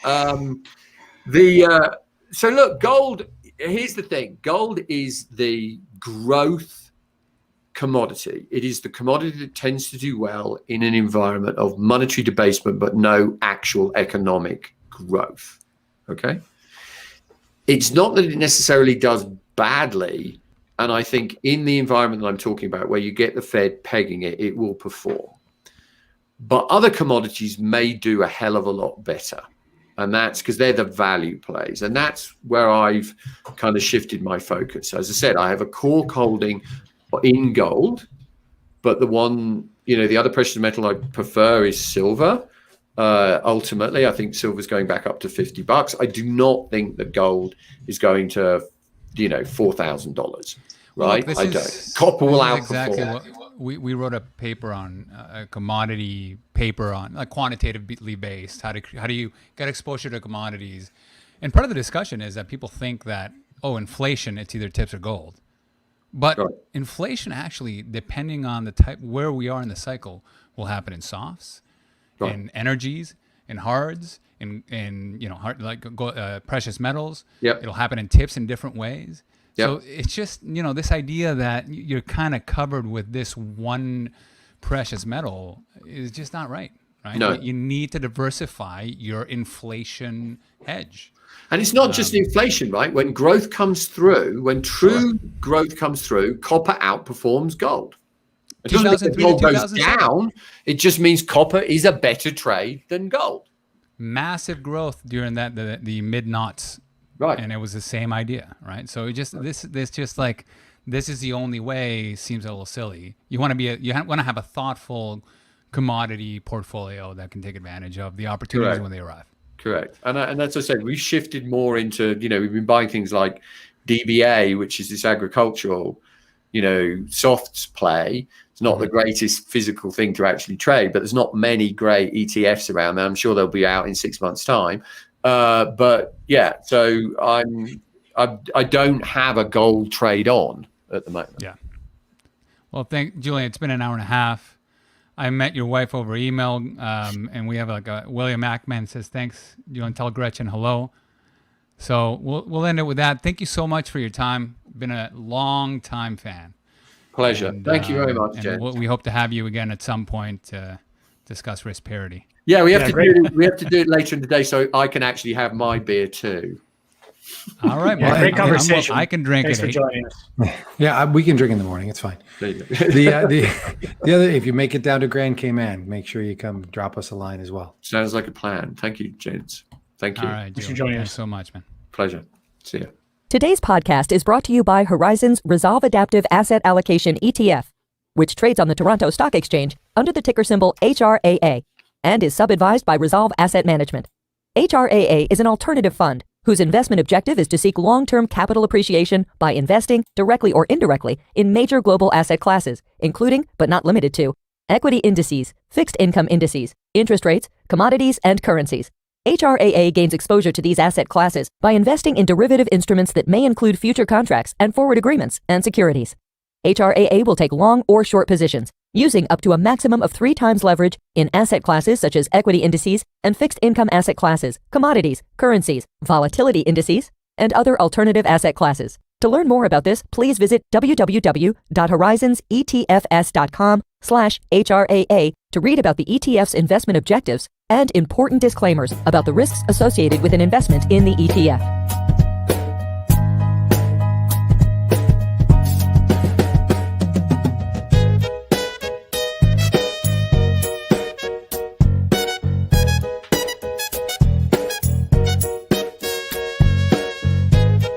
So look, gold. Here's the thing: gold is the growth commodity. It is the commodity that tends to do well in an environment of monetary debasement, but no actual economic growth. Okay. It's not that it necessarily does badly. And I think in the environment that I'm talking about, where you get the Fed pegging it, it will perform. But other commodities may do a hell of a lot better. And that's because they're the value plays. And that's where I've kind of shifted my focus. As I said, I have a core holding in gold, but the other precious metal I prefer is silver. Ultimately, I think silver's going back up to $50. I do not think that gold is going to, $4,000. Right? Look, I don't. Copper will outperform. Exactly we wrote a paper on a commodity paper on quantitatively based. How do you get exposure to commodities? And part of the discussion is that people think that inflation, it's either tips or gold. But inflation actually, depending on the type where we are in the cycle, will happen in softs, in energies, in hards, in precious metals. Yep. It'll happen in tips in different ways. Yep. So it's just this idea that you're kind of covered with this one precious metal is just not right. right? No. You need to diversify your inflation hedge. And it's not just inflation, right? When growth comes through, when true growth comes through, copper outperforms gold. It doesn't mean that 2003 gold to goes 2007. down. It just means copper is a better trade than gold. Massive growth during the mid-noughts. Right. And it was the same idea, right? So it just this just like this is the only way seems a little silly. You want to have a thoughtful commodity portfolio that can take advantage of the opportunities Correct. when they arrive. Correct. And that's what I said, we shifted more into, we've been buying things like DBA, which is this agricultural, softs play. It's not the greatest physical thing to actually trade, but there's not many great ETFs around there. I'm sure they'll be out in 6 months' time. But yeah, so I don't have a gold trade on at the moment. Yeah. Well, Julian, it's been an hour and a half. I met your wife over email, and we have William Ackman says, thanks. You want to tell Gretchen hello? So we'll end it with that. Thank you so much for your time. Been a long time fan. Pleasure. And, Thank you very much, and James. we hope to have you again at some point to discuss risk parity. Yeah, we have to do it later in the day so I can actually have my beer too. All right. Yeah, great conversation. I can drink Thanks it. for joining us. Yeah, we can drink in the morning. It's fine. There you go. The other, if you make it down to Grand Cayman, make sure you come drop us a line as well. Sounds like a plan. Thank you, James. Thank you. All right, Thanks for Julian. joining Thanks us. so much, man. Pleasure. See you. Today's podcast is brought to you by Horizons Resolve Adaptive Asset Allocation ETF, which trades on the Toronto Stock Exchange under the ticker symbol HRAA and is sub-advised by Resolve Asset Management. HRAA is an alternative fund whose investment objective is to seek long-term capital appreciation by investing, directly or indirectly, in major global asset classes, including, but not limited to, equity indices, fixed income indices, interest rates, commodities, and currencies. HRAA gains exposure to these asset classes by investing in derivative instruments that may include future contracts and forward agreements and securities. HRAA will take long or short positions, using up to a maximum of 3 times leverage in asset classes such as equity indices and fixed income asset classes, commodities, currencies, volatility indices, and other alternative asset classes. To learn more about this, please visit www.horizonsetfs.com/HRAA to read about the ETF's investment objectives and important disclaimers about the risks associated with an investment in the ETF.